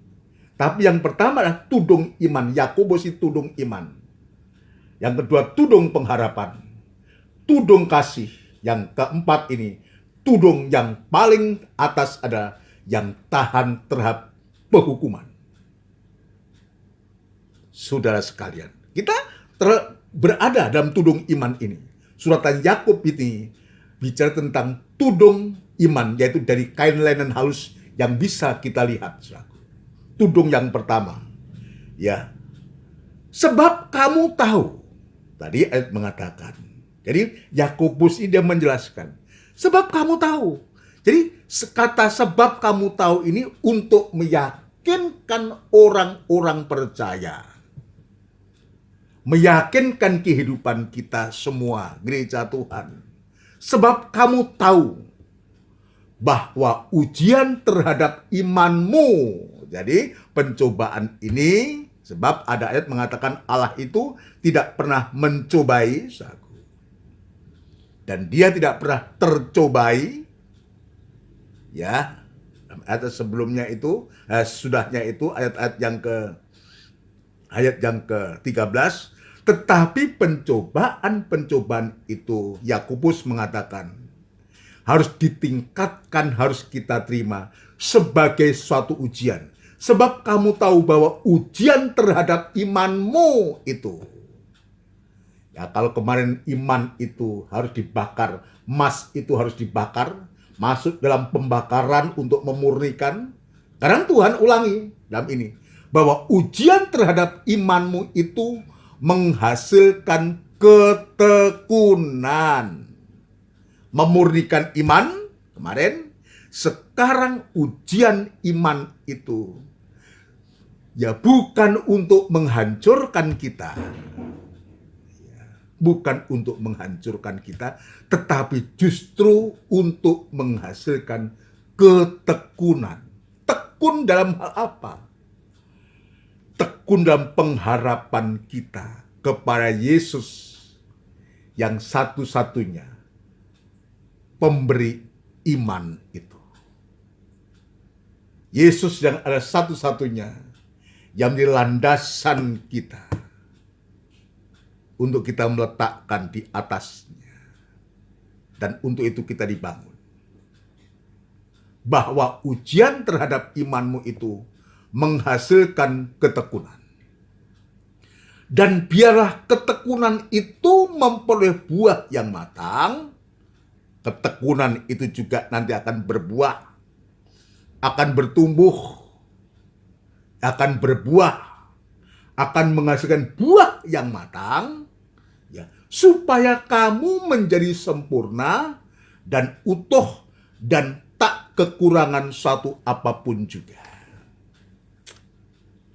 Tapi yang pertama adalah tudung iman. Yakobus itu tudung iman. Yang kedua tudung pengharapan, tudung kasih. Yang keempat ini tudung yang paling atas adalah yang tahan terhadap penghukuman. Saudara sekalian, kita berada dalam tudung iman ini. Suratan Yakub ini bicara tentang tudung iman, yaitu dari kain linen halus yang bisa kita lihat. Tudung yang pertama, ya, sebab kamu tahu. Tadi ayat mengatakan. Jadi Yakobus ini dia menjelaskan, sebab kamu tahu. Jadi kata sebab kamu tahu ini untuk meyakinkan orang-orang percaya. Meyakinkan kehidupan kita semua, gereja Tuhan. Sebab kamu tahu bahwa ujian terhadap imanmu. Jadi pencobaan ini, sebab ada ayat mengatakan Allah itu tidak pernah mencobai, dan dia tidak pernah tercobai. Ya, ayat sebelumnya itu, sudahnya itu ayat yang ke-13. Tetapi pencobaan itu Yakobus mengatakan harus ditingkatkan, harus kita terima sebagai suatu ujian. Sebab kamu tahu bahwa ujian terhadap imanmu itu. Ya, kalau kemarin iman itu harus dibakar, emas itu harus dibakar, masuk dalam pembakaran untuk memurnikan. Sekarang Tuhan ulangi dalam ini, bahwa ujian terhadap imanmu itu menghasilkan ketekunan. Memurnikan iman kemarin, Sekarang ujian iman itu ya bukan untuk menghancurkan kita. Bukan untuk menghancurkan kita, tetapi justru untuk menghasilkan ketekunan. Tekun dalam hal apa? Tekun dalam pengharapan kita kepada Yesus yang satu-satunya pemberi iman itu. Yesus yang ada satu-satunya yang menjadi landasan kita untuk kita meletakkan di atasnya. Dan untuk itu kita dibangun. Bahwa ujian terhadap imanmu itu menghasilkan ketekunan. Dan biarlah ketekunan itu memperoleh buah yang matang. Ketekunan itu juga nanti akan berbuah, akan bertumbuh, akan berbuah, akan menghasilkan buah yang matang, ya, supaya kamu menjadi sempurna dan utuh dan tak kekurangan suatu apapun juga.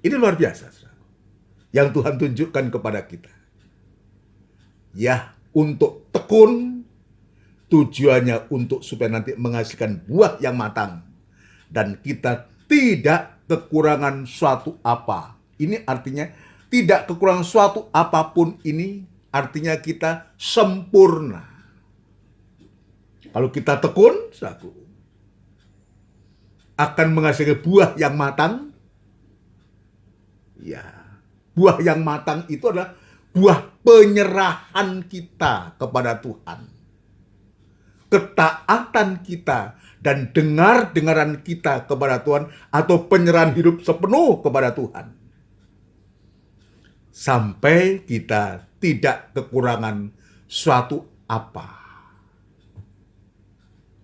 Ini luar biasa yang Tuhan tunjukkan kepada kita. Ya, untuk tekun, tujuannya untuk supaya nanti menghasilkan buah yang matang. Dan kita tidak kekurangan suatu apa. Ini artinya tidak kekurangan suatu apapun, ini artinya kita sempurna. Kalau kita tekun, akan menghasilkan buah yang matang. Ya, buah yang matang itu adalah buah penyerahan kita kepada Tuhan. Ketaatan kita dan dengaran kita kepada Tuhan atau penyerahan hidup sepenuh kepada Tuhan. Sampai kita tidak kekurangan suatu apa.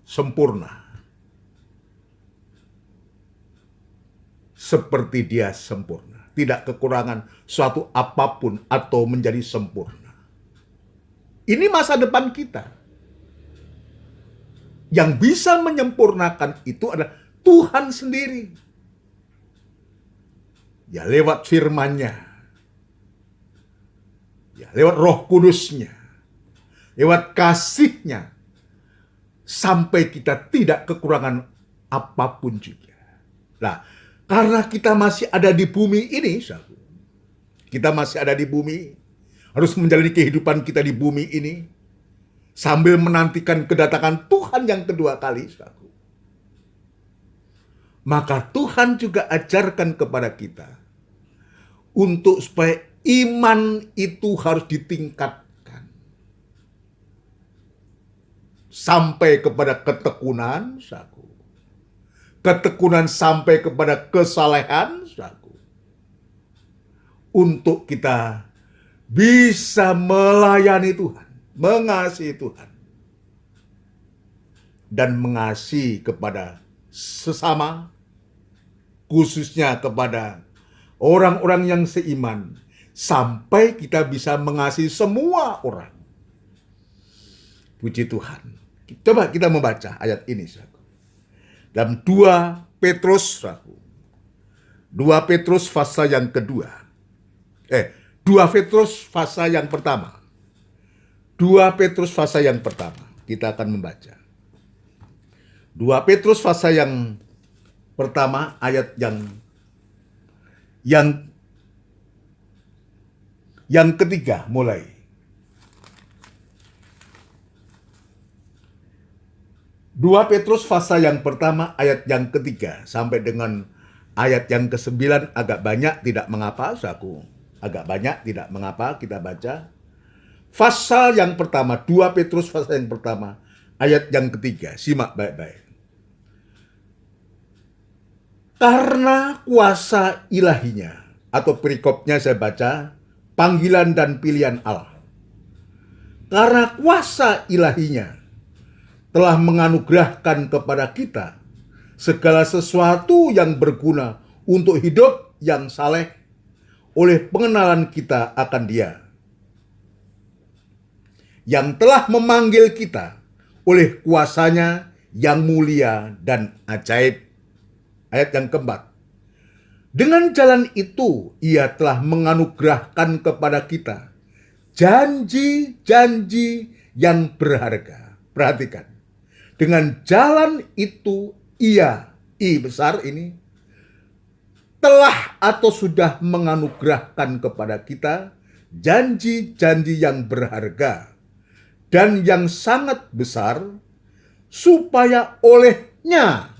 Sempurna. Seperti Dia sempurna. Tidak kekurangan suatu apapun atau menjadi sempurna. Ini masa depan kita. Yang bisa menyempurnakan itu adalah Tuhan sendiri. Ya, lewat firman-Nya. Ya, lewat Roh Kudus-Nya. Lewat kasih-Nya. Sampai kita tidak kekurangan apapun juga. Nah, karena kita masih ada di bumi ini, kita masih ada di bumi, harus menjalani kehidupan kita di bumi ini, sambil menantikan kedatangan Tuhan yang kedua kali, maka Tuhan juga ajarkan kepada kita, untuk supaya iman itu harus ditingkatkan, sampai kepada ketekunan, ketekunan sampai kepada kesalehan, untuk kita bisa melayani Tuhan, mengasihi Tuhan, dan mengasihi kepada sesama, khususnya kepada orang-orang yang seiman, sampai kita bisa mengasihi semua orang. Puji Tuhan. Coba kita membaca ayat ini, dalam 2 Petrus, 2 Petrus pasal yang kedua. 2 Petrus pasal yang pertama. 2 Petrus pasal yang pertama. Kita akan membaca. 2 Petrus pasal yang pertama ayat yang ketiga mulai. 2 Petrus pasal yang pertama ayat yang ketiga sampai dengan ayat yang ke-9 agak banyak, tidak mengapa, agak banyak, tidak mengapa, kita baca. Pasal yang pertama, 2 Petrus pasal yang pertama ayat yang ketiga, simak baik-baik. Karena kuasa ilahinya, atau perikopnya saya baca, panggilan dan pilihan Allah. Karena kuasa ilahinya telah menganugerahkan kepada kita segala sesuatu yang berguna untuk hidup yang saleh oleh pengenalan kita akan Dia, yang telah memanggil kita oleh kuasa-Nya yang mulia dan ajaib. Ayat yang keempat. Dengan jalan itu ia telah menganugerahkan kepada kita janji-janji yang berharga. Perhatikan. Dengan jalan itu ia, I besar ini, telah atau sudah menganugerahkan kepada kita janji-janji yang berharga dan yang sangat besar, supaya olehnya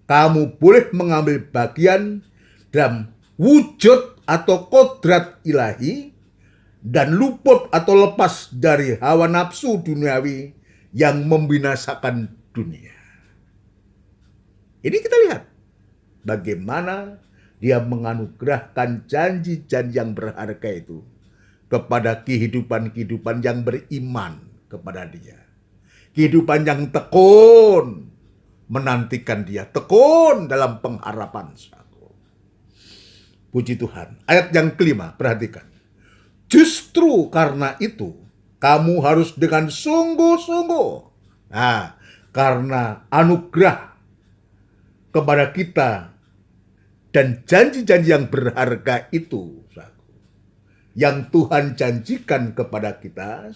kamu boleh mengambil bagian dalam wujud atau kodrat ilahi dan luput atau lepas dari hawa nafsu duniawi yang membinasakan dunia. Ini kita lihat bagaimana dia menganugerahkan janji-janji yang berharga itu kepada kehidupan-kehidupan yang beriman kepada dia. Kehidupan yang tekun menantikan dia, tekun dalam pengharapan. Puji Tuhan. Ayat yang kelima, perhatikan. Justru karena itu, kamu harus dengan sungguh-sungguh. Nah, karena anugerah kepada kita dan janji-janji yang berharga itu, yang Tuhan janjikan kepada kita,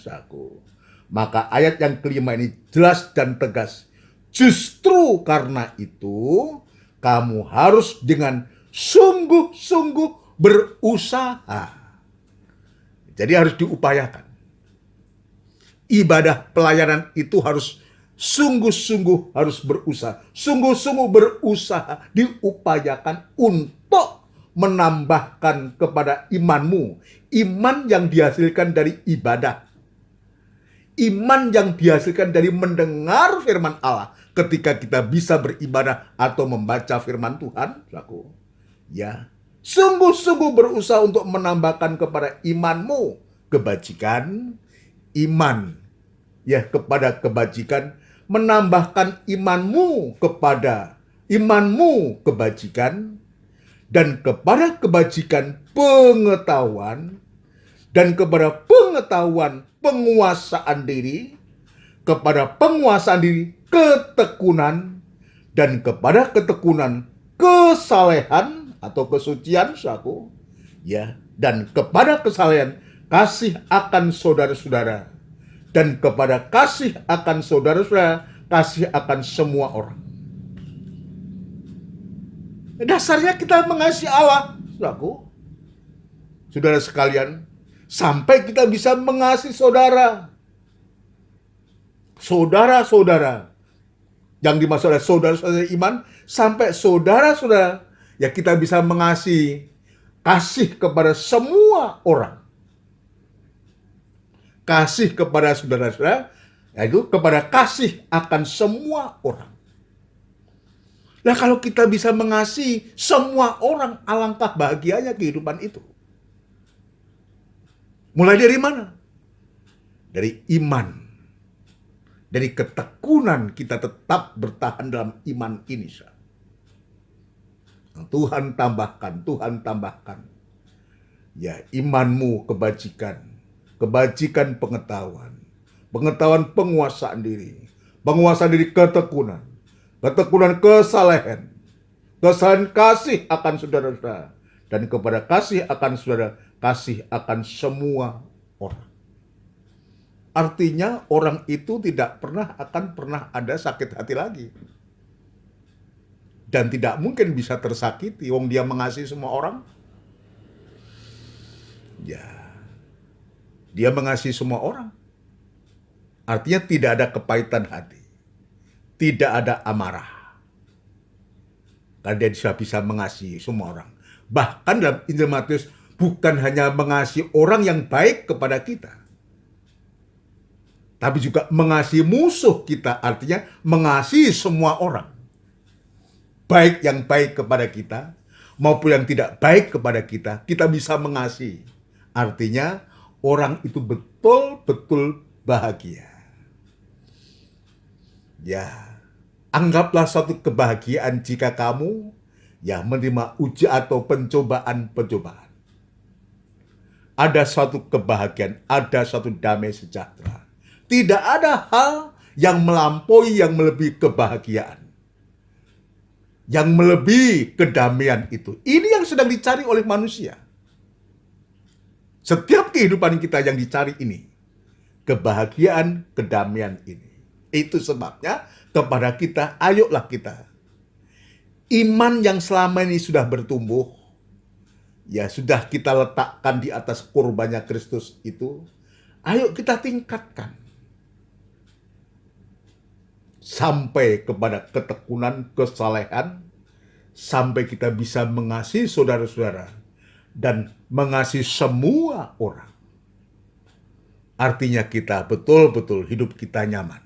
maka ayat yang kelima ini jelas dan tegas. Justru karena itu, kamu harus dengan sungguh-sungguh berusaha. Jadi harus diupayakan. Ibadah pelayanan itu harus sungguh-sungguh harus berusaha. Sungguh-sungguh berusaha diupayakan untuk menambahkan kepada imanmu. Iman yang dihasilkan dari ibadah. Iman yang dihasilkan dari mendengar firman Allah. Ketika kita bisa beribadah atau membaca firman Tuhan. Ya, sungguh-sungguh berusaha untuk menambahkan kepada imanmu kebajikan, iman ya kepada kebajikan, menambahkan imanmu kebajikan, dan kepada kebajikan pengetahuan, dan kepada pengetahuan penguasaan diri, kepada penguasaan diri ketekunan, dan kepada ketekunan kesalehan atau kesucian, ya, dan kepada kesalehan kasih akan saudara-saudara, dan kepada kasih akan saudara-saudara kasih akan semua orang. Dasarnya kita mengasihi Allah, saudara sekalian, sampai kita bisa mengasihi saudara-saudara yang dimaksud oleh saudara-saudara iman, sampai saudara-saudara ya kita bisa mengasihi, kasih kepada semua orang. Kasih kepada saudara-saudara, yaitu kepada kasih akan semua orang. Nah, kalau kita bisa mengasihi semua orang, alangkah bahagianya kehidupan itu. Mulai dari mana? Dari iman. Dari ketekunan kita tetap bertahan dalam iman ini. Tuhan tambahkan. Ya, imanmu kebajikan. Kebajikan pengetahuan. Pengetahuan penguasaan diri. Penguasaan diri ketekunan. Ketekunan kesalehan. Kesalehan kasih akan saudara-saudara. Dan kepada kasih akan saudara, kasih akan semua orang. Artinya orang itu tidak akan pernah ada sakit hati lagi. Dan tidak mungkin bisa tersakiti, wong dia mengasihi semua orang. Ya, dia mengasihi semua orang. Artinya tidak ada kepahitan hati. Tidak ada amarah. Karena dia sudah bisa mengasihi semua orang. Bahkan dalam Injil Matius, bukan hanya mengasihi orang yang baik kepada kita, tapi juga mengasihi musuh kita, artinya mengasihi semua orang. Baik yang baik kepada kita, maupun yang tidak baik kepada kita, kita bisa mengasihi. Artinya orang itu betul-betul bahagia. Ya, anggaplah suatu kebahagiaan jika kamu menerima uji atau pencobaan-pencobaan. Ada suatu kebahagiaan, ada suatu damai sejahtera. Tidak ada hal yang melampaui, yang melebihi kebahagiaan, yang melebihi kedamaian itu. Ini yang sedang dicari oleh manusia. Setiap kehidupan kita yang dicari ini, kebahagiaan, kedamaian ini. Itu sebabnya kepada kita, ayolah kita. Iman yang selama ini sudah bertumbuh, ya sudah kita letakkan di atas kurbannya Kristus itu, ayo kita tingkatkan. Sampai kepada ketekunan, kesalehan, sampai kita bisa mengasihi saudara-saudara dan mengasihi semua orang. Artinya kita betul-betul hidup kita nyaman,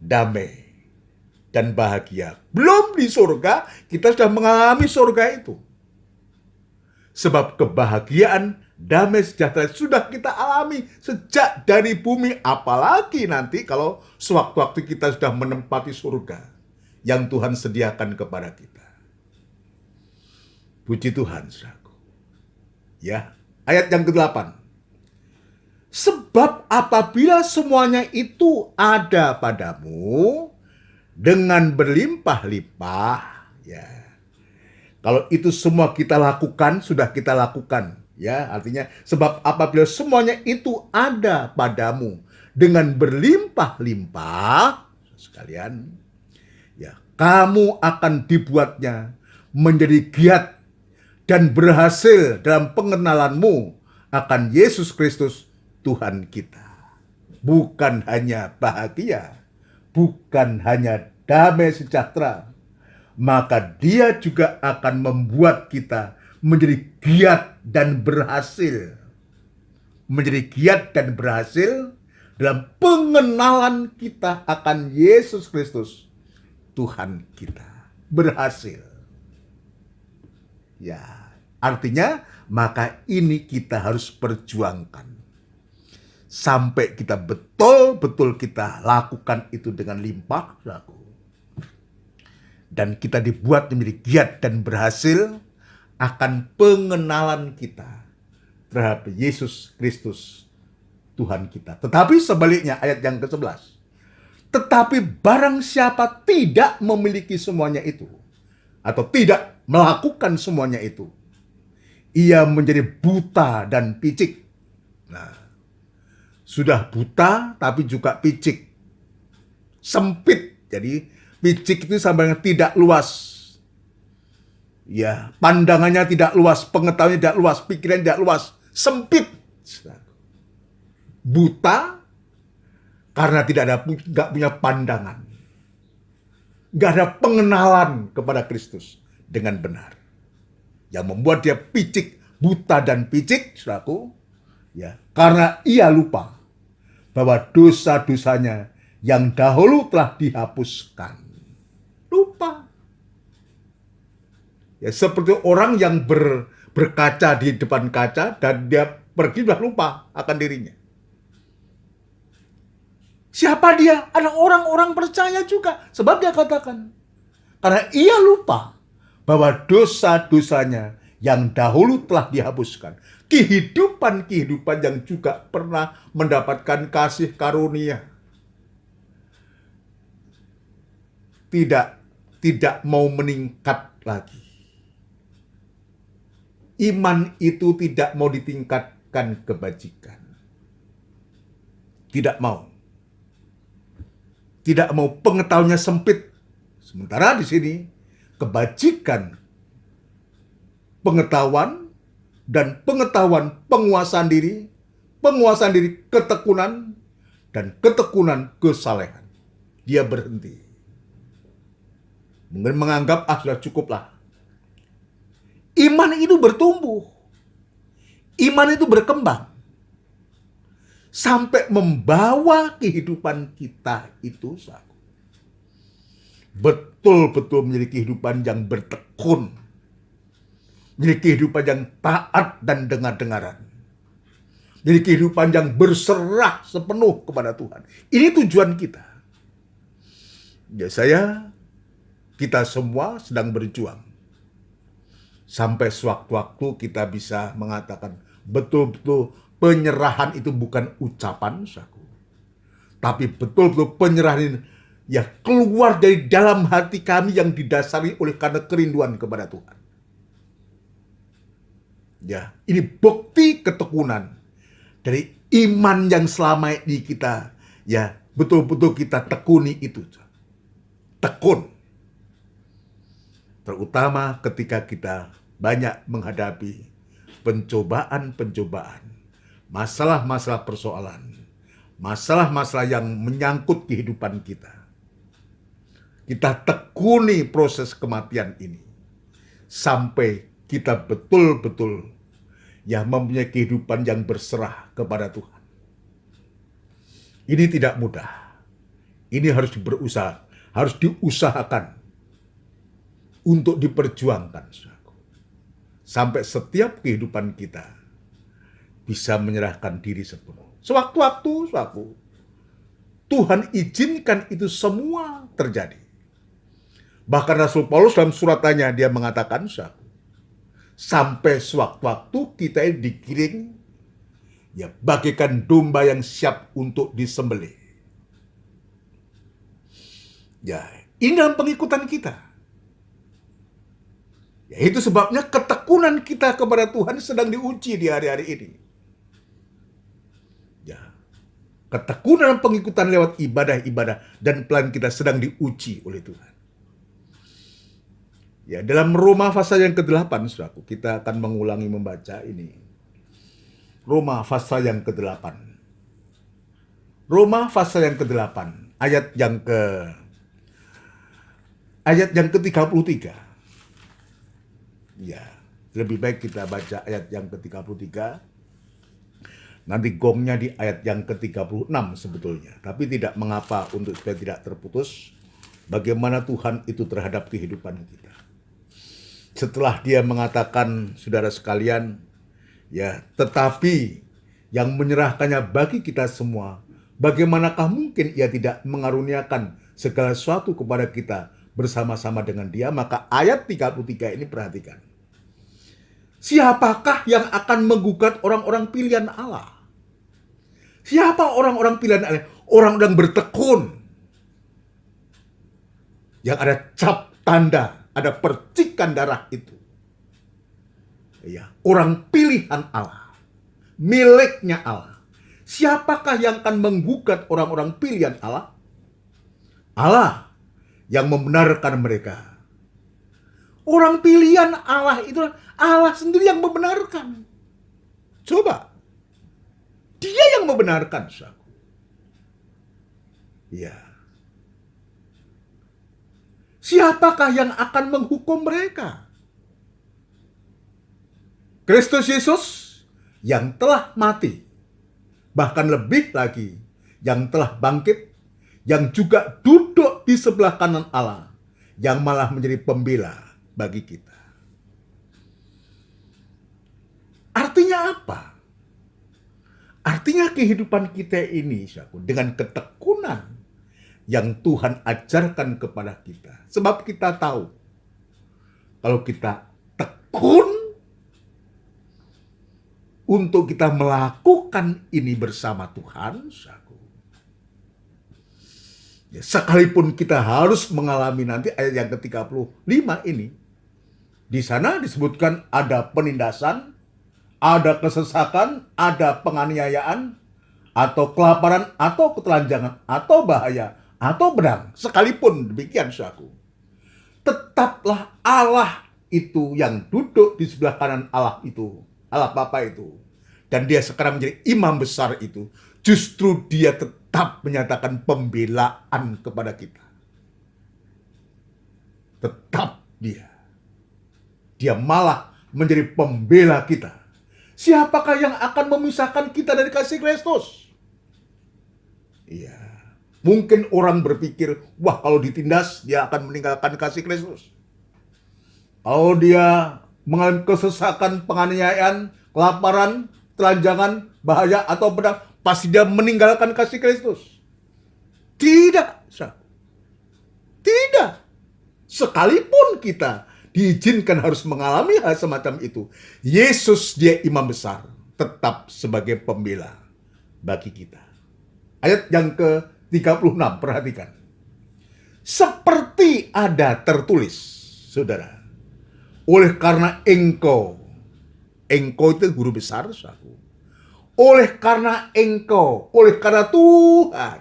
damai, dan bahagia. Belum di surga, kita sudah mengalami surga itu. Sebab kebahagiaan, damai, sejahtera sudah kita alami sejak dari bumi. Apalagi nanti kalau sewaktu-waktu kita sudah menempati surga yang Tuhan sediakan kepada kita. Puji Tuhan, saudaraku. Ya, ayat yang ke-8. Sebab apabila semuanya itu ada padamu dengan berlimpah-limpah, ya. Kalau itu semua kita lakukan, sudah kita lakukan, ya. Artinya sebab apabila semuanya itu ada padamu dengan berlimpah-limpah, sekalian, ya, kamu akan dibuatnya menjadi giat dan berhasil dalam pengenalanmu akan Yesus Kristus Tuhan kita. Bukan hanya bahagia, bukan hanya damai sejahtera, maka Dia juga akan membuat kita menjadi giat dan berhasil. Menjadi giat dan berhasil dalam pengenalan kita akan Yesus Kristus Tuhan kita. Berhasil. Ya, artinya maka ini kita harus perjuangkan. Sampai kita betul-betul kita lakukan itu dengan limpah, saudaraku. Dan kita dibuat menjadi giat dan berhasil akan pengenalan kita terhadap Yesus Kristus Tuhan kita. Tetapi sebaliknya, ayat yang ke-11. Tetapi barang siapa tidak memiliki semuanya itu, atau tidak melakukan semuanya itu, ia menjadi buta dan picik. Nah, sudah buta tapi juga picik. Sempit. Jadi picik itu sama dengan tidak luas. Ya, pandangannya tidak luas, pengetahuannya tidak luas, pikirannya tidak luas, sempit. Buta karena nggak punya pandangan. Nggak ada pengenalan kepada Kristus dengan benar. Yang membuat dia picik, buta dan picik, saudaraku, ya, karena ia lupa bahwa dosa-dosanya yang dahulu telah dihapuskan. Lupa. Ya, seperti orang yang berkaca di depan kaca dan dia pergi sudah lupa akan dirinya. Siapa dia? Ada orang-orang percaya juga. Sebab dia katakan, karena ia lupa bahwa dosa-dosanya yang dahulu telah dihapuskan. Kehidupan-kehidupan yang juga pernah mendapatkan kasih karunia. Tidak mau meningkat lagi. Iman itu tidak mau ditingkatkan kebajikan. Tidak mau. Tidak mau, pengetahuannya sempit. Sementara di sini kebajikan, pengetahuan penguasaan diri ketekunan, dan ketekunan kesalehan. Dia berhenti. Mungkin menganggap sudah cukuplah. Iman itu bertumbuh. Iman itu berkembang. Sampai membawa kehidupan kita itu betul-betul menjadi kehidupan yang bertekun. Menjadi kehidupan yang taat dan dengar-dengaran. Menjadi kehidupan yang berserah sepenuh kepada Tuhan. Ini tujuan kita. Ya, kita semua sedang berjuang. Sampai sewaktu-waktu kita bisa mengatakan betul-betul penyerahan itu bukan ucapan, saudaraku, tapi betul-betul penyerahan ya keluar dari dalam hati kami yang didasari oleh karena kerinduan kepada Tuhan. Ya, ini bukti ketekunan dari iman yang selama ini kita ya betul-betul kita tekuni itu. Tekun. Terutama ketika kita banyak menghadapi pencobaan-pencobaan, masalah-masalah persoalan, masalah-masalah yang menyangkut kehidupan kita. Kita tekuni proses kematian ini sampai kita betul-betul ya mempunyai kehidupan yang berserah kepada Tuhan. Ini tidak mudah. Ini harus berusaha, harus diusahakan untuk diperjuangkan. Sampai setiap kehidupan kita bisa menyerahkan diri sepenuh. Sewaktu-waktu Tuhan izinkan itu semua terjadi. Bahkan Rasul Paulus dalam suratannya dia mengatakan, sampai sewaktu-waktu kita digiring ya bagaikan domba yang siap untuk disembelih. Ya, ini dalam pengikutan kita. Ya, itu sebabnya ketekunan kita kepada Tuhan sedang diuji di hari-hari ini. Ya, ketekunan pengikutan lewat ibadah-ibadah dan pelan kita sedang diuji oleh Tuhan. Ya, dalam Roma pasal yang ke-8, saudaraku, kita akan mengulangi membaca ini. Roma pasal yang ke-8. Roma pasal yang ke-8, ayat yang ke-33. Ya, lebih baik kita baca ayat yang ke-33. Nanti gongnya di ayat yang ke-36 sebetulnya. Tapi tidak mengapa untuk supaya tidak terputus bagaimana Tuhan itu terhadap kehidupan kita. Setelah dia mengatakan, saudara sekalian, ya, tetapi yang menyerahkannya bagi kita semua, bagaimanakah mungkin ia tidak mengaruniakan segala sesuatu kepada kita bersama-sama dengan dia? Maka ayat 33 ini perhatikan. Siapakah yang akan menggugat orang-orang pilihan Allah? Siapa orang-orang pilihan Allah? Orang-orang bertekun. Yang ada cap tanda, ada percikan darah itu. Ya, orang pilihan Allah. Miliknya Allah. Siapakah yang akan menggugat orang-orang pilihan Allah? Allah yang membenarkan mereka. Orang pilihan Allah itu Allah sendiri yang membenarkan. Coba. Dia yang membenarkan. Ya. Siapakah yang akan menghukum mereka? Kristus Yesus yang telah mati. Bahkan lebih lagi yang telah bangkit, yang juga duduk di sebelah kanan Allah, yang malah menjadi pembela bagi kita. Artinya apa? Artinya kehidupan kita ini dengan ketekunan yang Tuhan ajarkan kepada kita. Sebab kita tahu kalau kita tekun untuk kita melakukan ini bersama Tuhan, ya, sekalipun kita harus mengalami nanti ayat yang ke-35 ini, di sana disebutkan ada penindasan, ada kesesakan, ada penganiayaan, atau kelaparan, atau ketelanjangan, atau bahaya, atau pedang. Sekalipun demikian, saudaraku, tetaplah Allah itu yang duduk di sebelah kanan Allah itu, Allah Bapa itu, dan dia sekarang menjadi imam besar itu, justru dia tetap menyatakan pembelaan kepada kita. Tetap dia malah menjadi pembela kita. Siapakah yang akan memisahkan kita dari kasih Kristus? Iya. Mungkin orang berpikir, wah kalau ditindas dia akan meninggalkan kasih Kristus. Kalau dia mengalami kesesakan, penganiayaan, kelaparan, telanjangan, bahaya atau pedang, pasti dia meninggalkan kasih Kristus. Tidak. Tidak. Sekalipun kita diizinkan harus mengalami hal semacam itu, Yesus dia imam besar, tetap sebagai pembela bagi kita. Ayat yang 36, perhatikan. Seperti ada tertulis, saudara. Oleh karena engkau itu guru besar, saudaraku. Oleh karena Tuhan,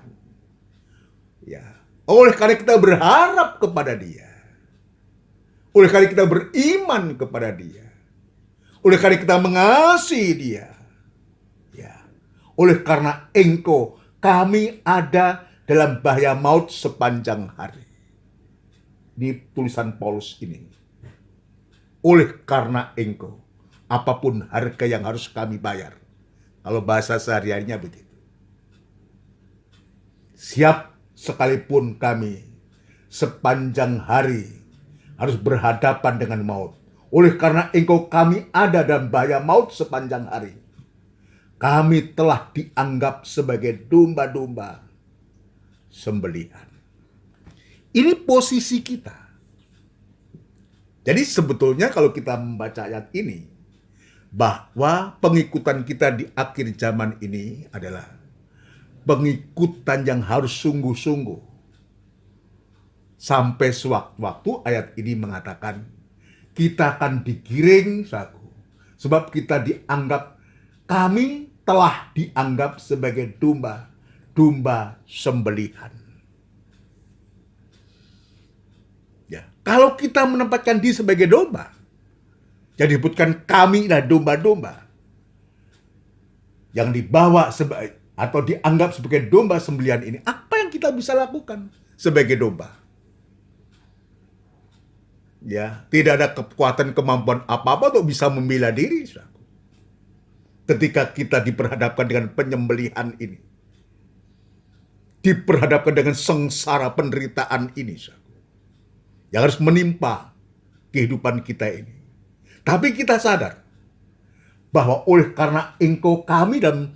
ya, oleh karena kita berharap kepada Dia, oleh karena kita beriman kepada Dia, oleh karena kita mengasihi Dia, ya, oleh karena engkau, kami ada dalam bahaya maut sepanjang hari. Ini tulisan Paulus ini. Oleh karena engkau, apapun harga yang harus kami bayar. Kalau bahasa sehari-harinya begitu. Siap sekalipun kami sepanjang hari harus berhadapan dengan maut. Oleh karena engkau, kami ada dalam bahaya maut sepanjang hari. Kami telah dianggap sebagai domba-domba sembelihan. Ini posisi kita. Jadi sebetulnya kalau kita membaca ayat ini, bahwa pengikutan kita di akhir zaman ini adalah pengikutan yang harus sungguh-sungguh. Sampai sewaktu-waktu ayat ini mengatakan, kita akan digiring, saudaraku. Sebab kita dianggap, kami telah dianggap sebagai domba sembelihan. Ya, kalau kita menempatkan diri sebagai domba, jadi disebutkan kami adalah domba-domba yang dibawa atau dianggap sebagai domba sembelihan ini. Apa yang kita bisa lakukan sebagai domba? Ya, tidak ada kekuatan kemampuan apa-apa untuk bisa membela diri. Ketika kita diperhadapkan dengan penyembelihan ini, diperhadapkan dengan sengsara penderitaan ini, yang harus menimpa kehidupan kita ini. Tapi kita sadar bahwa oleh karena engkau, kami dalam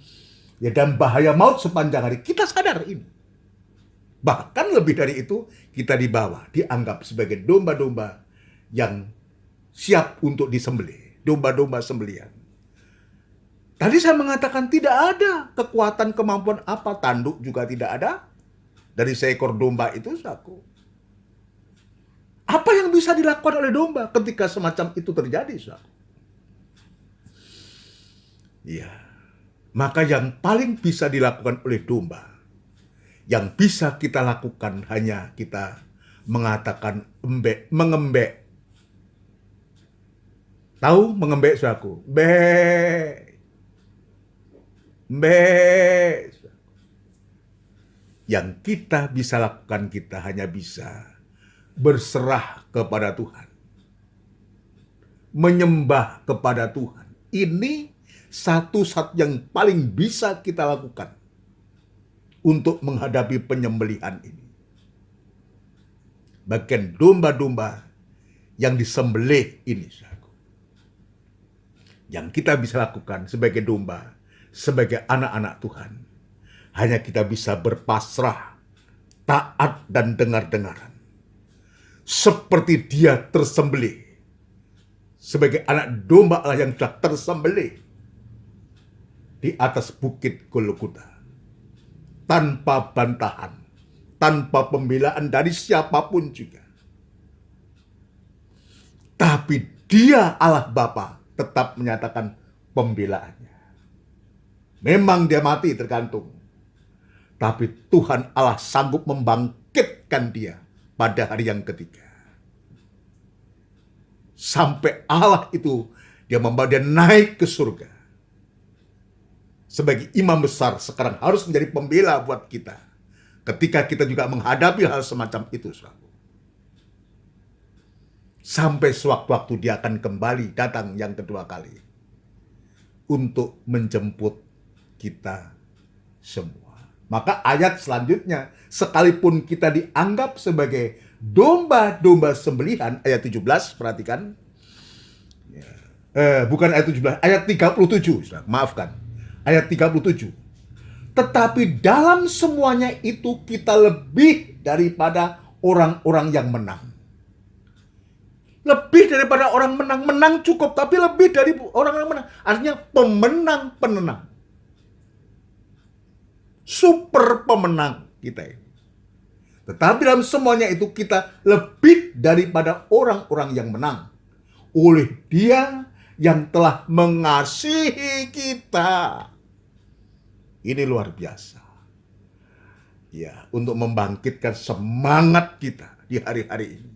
bahaya maut sepanjang hari. Kita sadar ini. Bahkan lebih dari itu, kita dianggap sebagai domba-domba yang siap untuk disembelih. Domba-domba sembelihan. Tadi saya mengatakan tidak ada kekuatan kemampuan apa, tanduk juga tidak ada dari seekor domba itu, saudaraku. Apa yang bisa dilakukan oleh domba ketika semacam itu terjadi, saudara? Ya, maka yang paling bisa dilakukan oleh domba, yang bisa kita lakukan hanya kita mengatakan mengembek. Tahu mengembek, saudaraku? Yang kita bisa lakukan, kita hanya bisa berserah kepada Tuhan, menyembah kepada Tuhan. Ini satu-satu yang paling bisa kita lakukan untuk menghadapi penyembelihan ini. Bagian domba-domba yang disembelih ini, yang kita bisa lakukan sebagai domba, sebagai anak-anak Tuhan, hanya kita bisa berpasrah, taat dan dengar-dengaran. Seperti Dia tersembelih sebagai anak domba Allah yang telah tersembelih di atas bukit Golgota, tanpa bantahan, tanpa pembelaan dari siapapun juga. Tapi Dia, Allah Bapa, tetap menyatakan pembelaannya. Memang Dia mati tergantung, tapi Tuhan Allah sanggup membangkitkan Dia pada hari yang ketiga. Sampai Allah itu, Dia membawa Dia naik ke surga. Sebagai imam besar sekarang harus menjadi pembela buat kita. Ketika kita juga menghadapi hal semacam itu. Sampai sewaktu-waktu Dia akan kembali datang yang kedua kali. Untuk menjemput kita semua. Maka ayat selanjutnya, sekalipun kita dianggap sebagai domba-domba sembelihan, ayat 17, perhatikan. Bukan ayat 17, ayat 37, maafkan. Ayat 37. Tetapi dalam semuanya itu kita lebih daripada orang-orang yang menang. Lebih daripada orang menang. Menang cukup, tapi lebih dari orang yang menang. Artinya pemenang-penenang. Super pemenang kita ini. Tetapi dalam semuanya itu kita lebih daripada orang-orang yang menang oleh Dia yang telah mengasihi kita. Ini luar biasa. Ya, untuk membangkitkan semangat kita di hari-hari ini.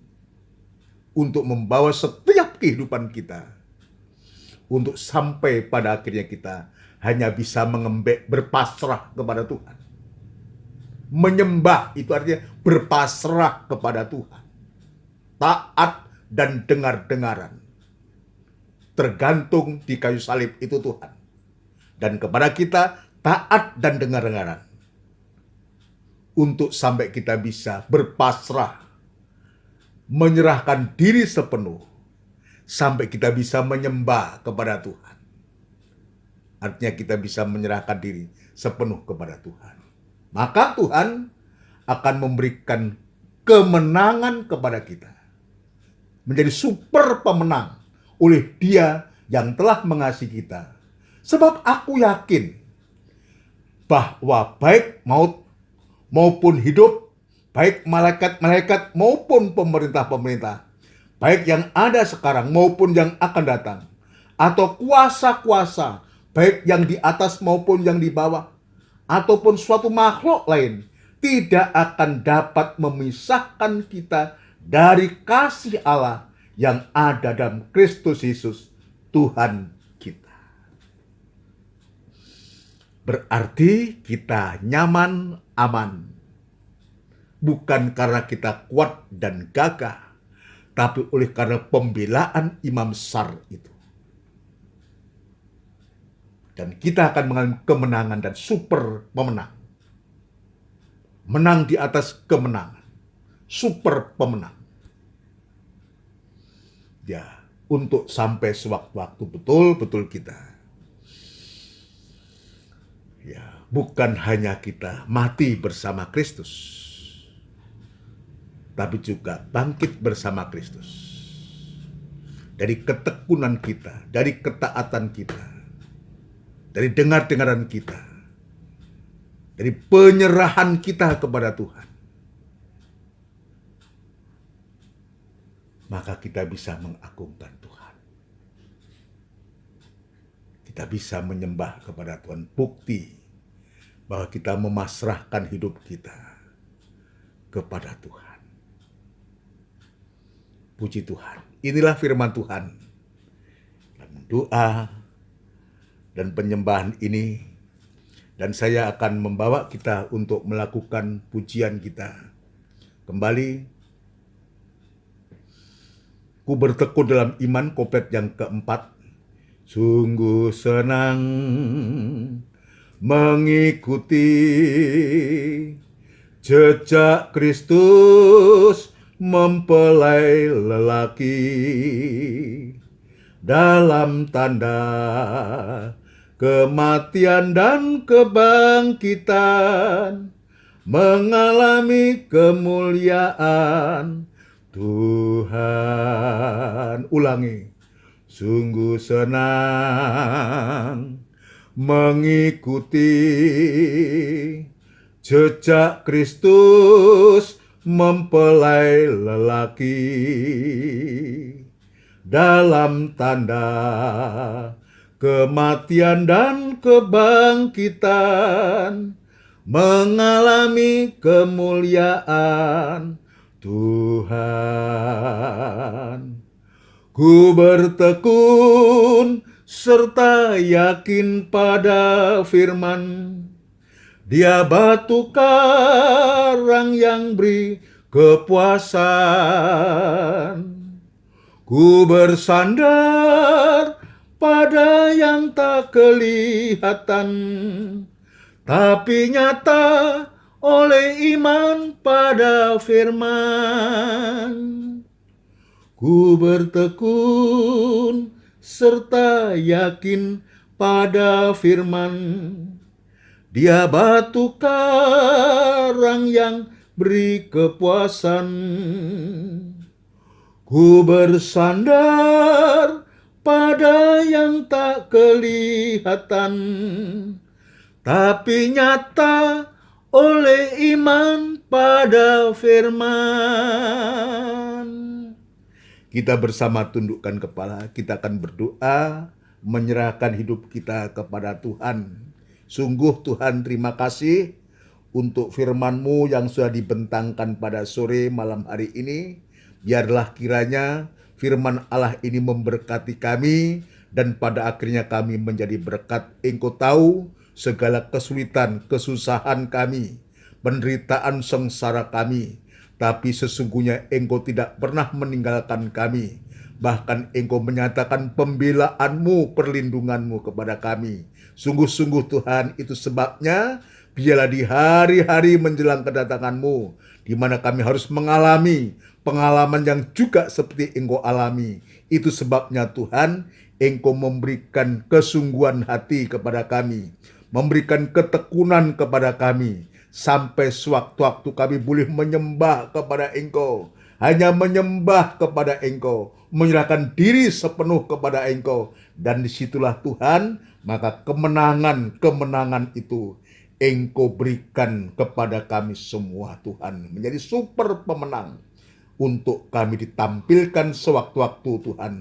Untuk membawa setiap kehidupan kita. Untuk sampai pada akhirnya kita hanya bisa mengembek, berpasrah kepada Tuhan. Menyembah itu artinya berpasrah kepada Tuhan. Taat dan dengar-dengaran. Tergantung di kayu salib itu Tuhan. Dan kepada kita taat dan dengar-dengaran. Untuk sampai kita bisa berpasrah. Menyerahkan diri sepenuh. Sampai kita bisa menyembah kepada Tuhan. Artinya kita bisa menyerahkan diri sepenuh kepada Tuhan. Maka Tuhan akan memberikan kemenangan kepada kita. Menjadi super pemenang oleh Dia yang telah mengasihi kita. Sebab aku yakin bahwa baik maut maupun hidup, baik malaikat-malaikat maupun pemerintah-pemerintah, baik yang ada sekarang maupun yang akan datang, atau kuasa-kuasa, baik yang di atas maupun yang di bawah, ataupun suatu makhluk lain, tidak akan dapat memisahkan kita dari kasih Allah yang ada dalam Kristus Yesus, Tuhan kita. Berarti kita nyaman, aman. Bukan karena kita kuat dan gagah, tapi oleh karena pembelaan Imam Besar itu. Dan kita akan mengalami kemenangan dan super pemenang. Menang di atas kemenangan. Super pemenang. Ya, untuk sampai sewaktu-waktu betul-betul kita. Ya, bukan hanya kita mati bersama Kristus. Tapi juga bangkit bersama Kristus. Dari ketekunan kita, dari ketaatan kita. Dari dengar-dengaran kita. Dari penyerahan kita kepada Tuhan. Maka kita bisa mengagungkan Tuhan. Kita bisa menyembah kepada Tuhan. Bukti bahwa kita memasrahkan hidup kita kepada Tuhan. Puji Tuhan. Inilah firman Tuhan. Dalam doa dan penyembahan ini, dan saya akan membawa kita untuk melakukan pujian kita. Kembali, ku bertekun dalam iman, couplet yang keempat. Sungguh senang mengikuti jejak Kristus mempelai lelaki dalam tanda kematian dan kebangkitan, mengalami kemuliaan Tuhan. Ulangi. Sungguh senang mengikuti jejak Kristus mempelai lelaki dalam tanda kematian dan kebangkitan, mengalami kemuliaan Tuhan. Ku bertekun serta yakin pada firman, Dia batu karang yang beri kepuasan. Ku bersandar pada yang tak kelihatan, tapi nyata oleh iman pada firman. Ku bertekun serta yakin pada firman, Dia batu karang yang beri kepuasan. Ku bersandar pada yang tak kelihatan, tapi nyata oleh iman pada firman. Kita bersama tundukkan kepala, kita akan berdoa, menyerahkan hidup kita kepada Tuhan. Sungguh Tuhan, terima kasih untuk firman-Mu yang sudah dibentangkan pada sore malam hari ini. Biarlah kiranya firman Allah ini memberkati kami, dan pada akhirnya kami menjadi berkat. Engkau tahu segala kesulitan, kesusahan kami, penderitaan sengsara kami, tapi sesungguhnya Engkau tidak pernah meninggalkan kami. Bahkan Engkau menyatakan pembelaanmu, perlindunganmu kepada kami. Sungguh-sungguh Tuhan, itu sebabnya biarlah di hari-hari menjelang kedatanganmu, di mana kami harus mengalami pengalaman yang juga seperti Engkau alami. Itu sebabnya Tuhan, Engkau memberikan kesungguhan hati kepada kami, memberikan ketekunan kepada kami, sampai sewaktu-waktu kami boleh menyembah kepada Engkau, hanya menyembah kepada Engkau, menyerahkan diri sepenuh kepada Engkau, dan disitulah Tuhan, maka kemenangan itu Engkau berikan kepada kami semua Tuhan, menjadi super pemenang untuk kami ditampilkan sewaktu-waktu Tuhan,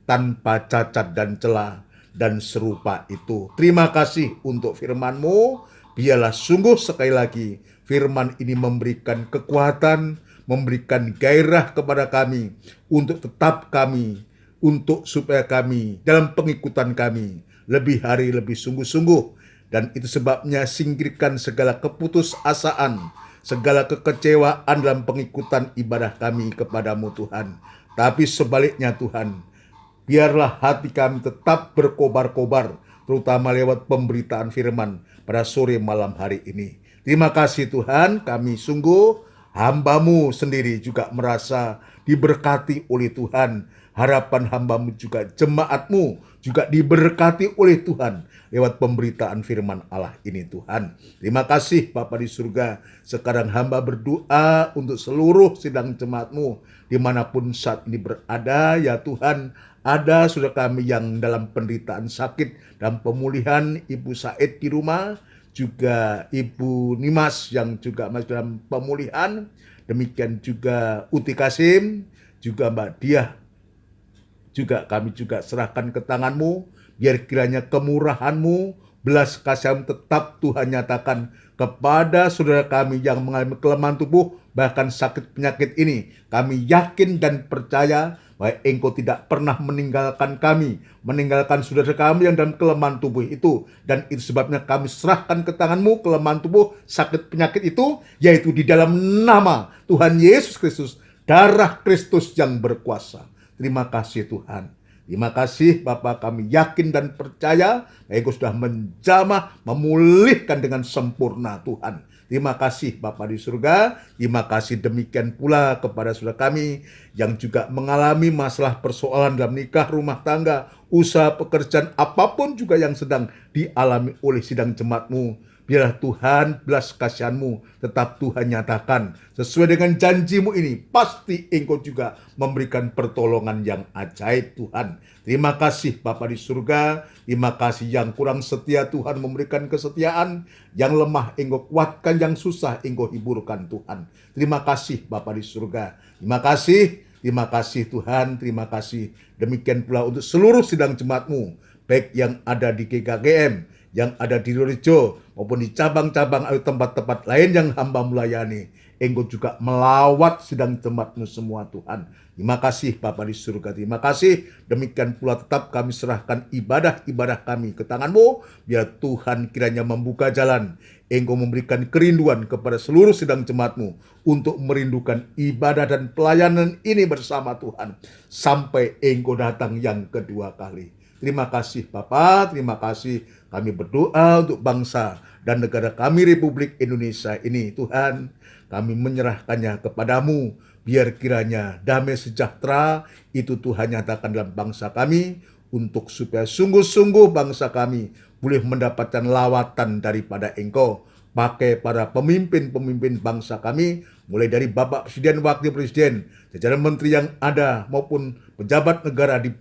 tanpa cacat dan celah dan serupa itu. Terima kasih untuk firman-Mu. Biarlah sungguh sekali lagi firman ini memberikan kekuatan, memberikan gairah kepada kami untuk tetap kami, untuk supaya kami dalam pengikutan kami lebih hari lebih sungguh-sungguh. Dan itu sebabnya singkirkan segala keputusasaan, segala kekecewaan dalam pengikutan ibadah kami kepadamu Tuhan. Tapi sebaliknya Tuhan, biarlah hati kami tetap berkobar-kobar, terutama lewat pemberitaan firman pada sore malam hari ini. Terima kasih Tuhan, kami sungguh hamba-Mu sendiri juga merasa diberkati oleh Tuhan. Harapan hamba-Mu juga, jemaat-Mu juga diberkati oleh Tuhan lewat pemberitaan firman Allah ini Tuhan. Terima kasih Bapa di surga. Sekarang hamba berdoa untuk seluruh sidang jemaat-Mu dimanapun saat ini berada, ya Tuhan. Ada saudara kami yang dalam penderitaan sakit dan pemulihan, Ibu Said di rumah, juga Ibu Nimas yang juga masih dalam pemulihan, demikian juga Uti Kasim, juga Mbak Diah, juga kami juga serahkan ke tangan-Mu, biar kiranya kemurahan-Mu, belas kasihan tetap Tuhan nyatakan kepada saudara kami yang mengalami kelemahan tubuh, bahkan sakit penyakit ini. Kami yakin dan percaya bahwa Engkau tidak pernah meninggalkan kami, meninggalkan saudara kami yang dalam kelemahan tubuh itu. Dan itu sebabnya kami serahkan ke tangan-Mu kelemahan tubuh, sakit penyakit itu, yaitu di dalam nama Tuhan Yesus Kristus, darah Kristus yang berkuasa. Terima kasih Tuhan. Terima kasih Bapa, kami yakin dan percaya Engkau sudah menjamah, memulihkan dengan sempurna Tuhan. Terima kasih Bapa di surga. Terima kasih demikian pula kepada saudara kami yang juga mengalami masalah persoalan dalam nikah, rumah tangga, usaha, pekerjaan, apapun juga yang sedang dialami oleh sidang jemaat-Mu. Biarlah Tuhan belas kasihan-Mu tetap Tuhan nyatakan sesuai dengan janji-Mu ini. Pasti Engkau juga memberikan pertolongan yang ajaib Tuhan. Terima kasih Bapa di surga. Terima kasih yang kurang setia Tuhan memberikan kesetiaan. Yang lemah Engkau kuatkan, yang susah Engkau hiburkan Tuhan. Terima kasih Bapa di surga. Terima kasih. Terima kasih Tuhan. Terima kasih. Demikian pula untuk seluruh sidang jemaat-Mu, baik yang ada di GKGM, yang ada di Rorejo, maupun di cabang-cabang atau tempat-tempat lain yang hamba melayani. Engkau juga melawat sidang jemaat-Mu semua Tuhan. Terima kasih Bapa di surga. Terima kasih. Demikian pula tetap kami serahkan ibadah-ibadah kami ke tangan-Mu. Biar Tuhan kiranya membuka jalan. Engkau memberikan kerinduan kepada seluruh sidang jemaat-Mu untuk merindukan ibadah dan pelayanan ini bersama Tuhan, sampai Engkau datang yang kedua kali. Terima kasih Bapa, terima kasih. Kami berdoa untuk bangsa dan negara kami Republik Indonesia ini Tuhan. Kami menyerahkannya kepadamu. Biar kiranya damai sejahtera itu Tuhan nyatakan dalam bangsa kami. Untuk supaya sungguh-sungguh bangsa kami boleh mendapatkan lawatan daripada Engkau. Pakai para pemimpin-pemimpin bangsa kami, mulai dari Bapak Presiden, Wakil Presiden, jajaran menteri yang ada, maupun pejabat negara di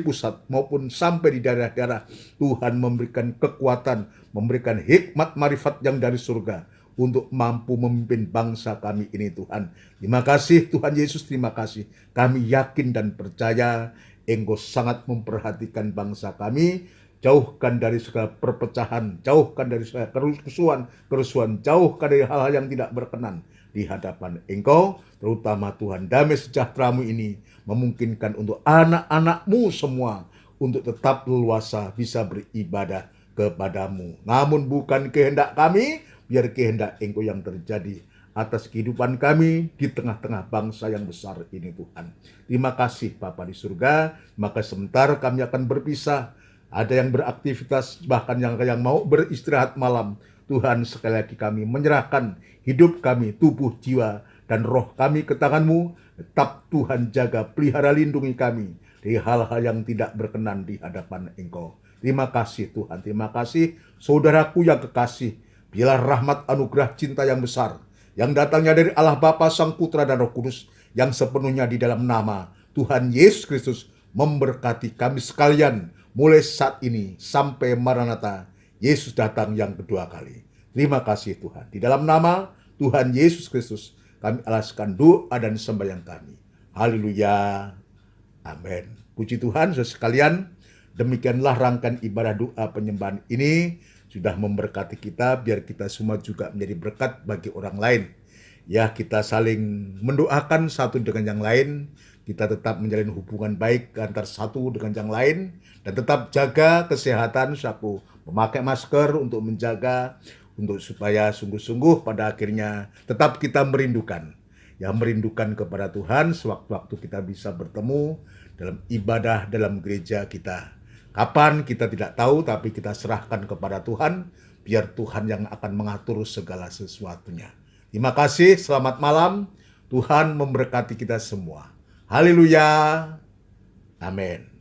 pusat maupun sampai di daerah-daerah. Tuhan memberikan kekuatan, memberikan hikmat marifat yang dari surga untuk mampu memimpin bangsa kami ini Tuhan. Terima kasih Tuhan Yesus, terima kasih. Kami yakin dan percaya Engkau sangat memperhatikan bangsa kami. Jauhkan dari segala perpecahan, jauhkan dari segala kerusuhan, jauhkan dari hal-hal yang tidak berkenan di hadapan Engkau, terutama Tuhan, damai sejahtera-Mu ini memungkinkan untuk anak-anak-Mu semua untuk tetap leluasa bisa beribadah kepadamu. Namun bukan kehendak kami, biar kehendak Engkau yang terjadi atas kehidupan kami di tengah-tengah bangsa yang besar ini Tuhan. Terima kasih Bapa di surga, maka sebentar kami akan berpisah. Ada yang beraktivitas, bahkan yang mau beristirahat malam. Tuhan, sekali lagi kami menyerahkan hidup kami, tubuh, jiwa, dan roh kami ke tangan-Mu. Tetap Tuhan jaga, pelihara, lindungi kami dari hal-hal yang tidak berkenan di hadapan Engkau. Terima kasih Tuhan, terima kasih saudaraku yang kekasih. Biarlah rahmat anugerah cinta yang besar, yang datangnya dari Allah Bapa, Sang Putra, dan Roh Kudus, yang sepenuhnya di dalam nama Tuhan Yesus Kristus, memberkati kami sekalian, mulai saat ini sampai Maranatha, Yesus datang yang kedua kali. Terima kasih Tuhan. Di dalam nama Tuhan Yesus Kristus, kami alaskan doa dan sembahyang kami. Haleluya. Amin. Puji Tuhan, saudara sekalian, demikianlah rangkaian ibadah doa penyembahan ini sudah memberkati kita, biar kita semua juga menjadi berkat bagi orang lain. Ya, kita saling mendoakan satu dengan yang lain, kita tetap menjalin hubungan baik antar satu dengan yang lain, dan tetap jaga kesehatan, saku memakai masker untuk menjaga, untuk supaya sungguh-sungguh pada akhirnya tetap kita merindukan kepada Tuhan sewaktu-waktu kita bisa bertemu dalam ibadah dalam gereja kita. Kapan kita tidak tahu, tapi kita serahkan kepada Tuhan, biar Tuhan yang akan mengatur segala sesuatunya. Terima kasih, selamat malam. Tuhan memberkati kita semua. Haleluya. Amin.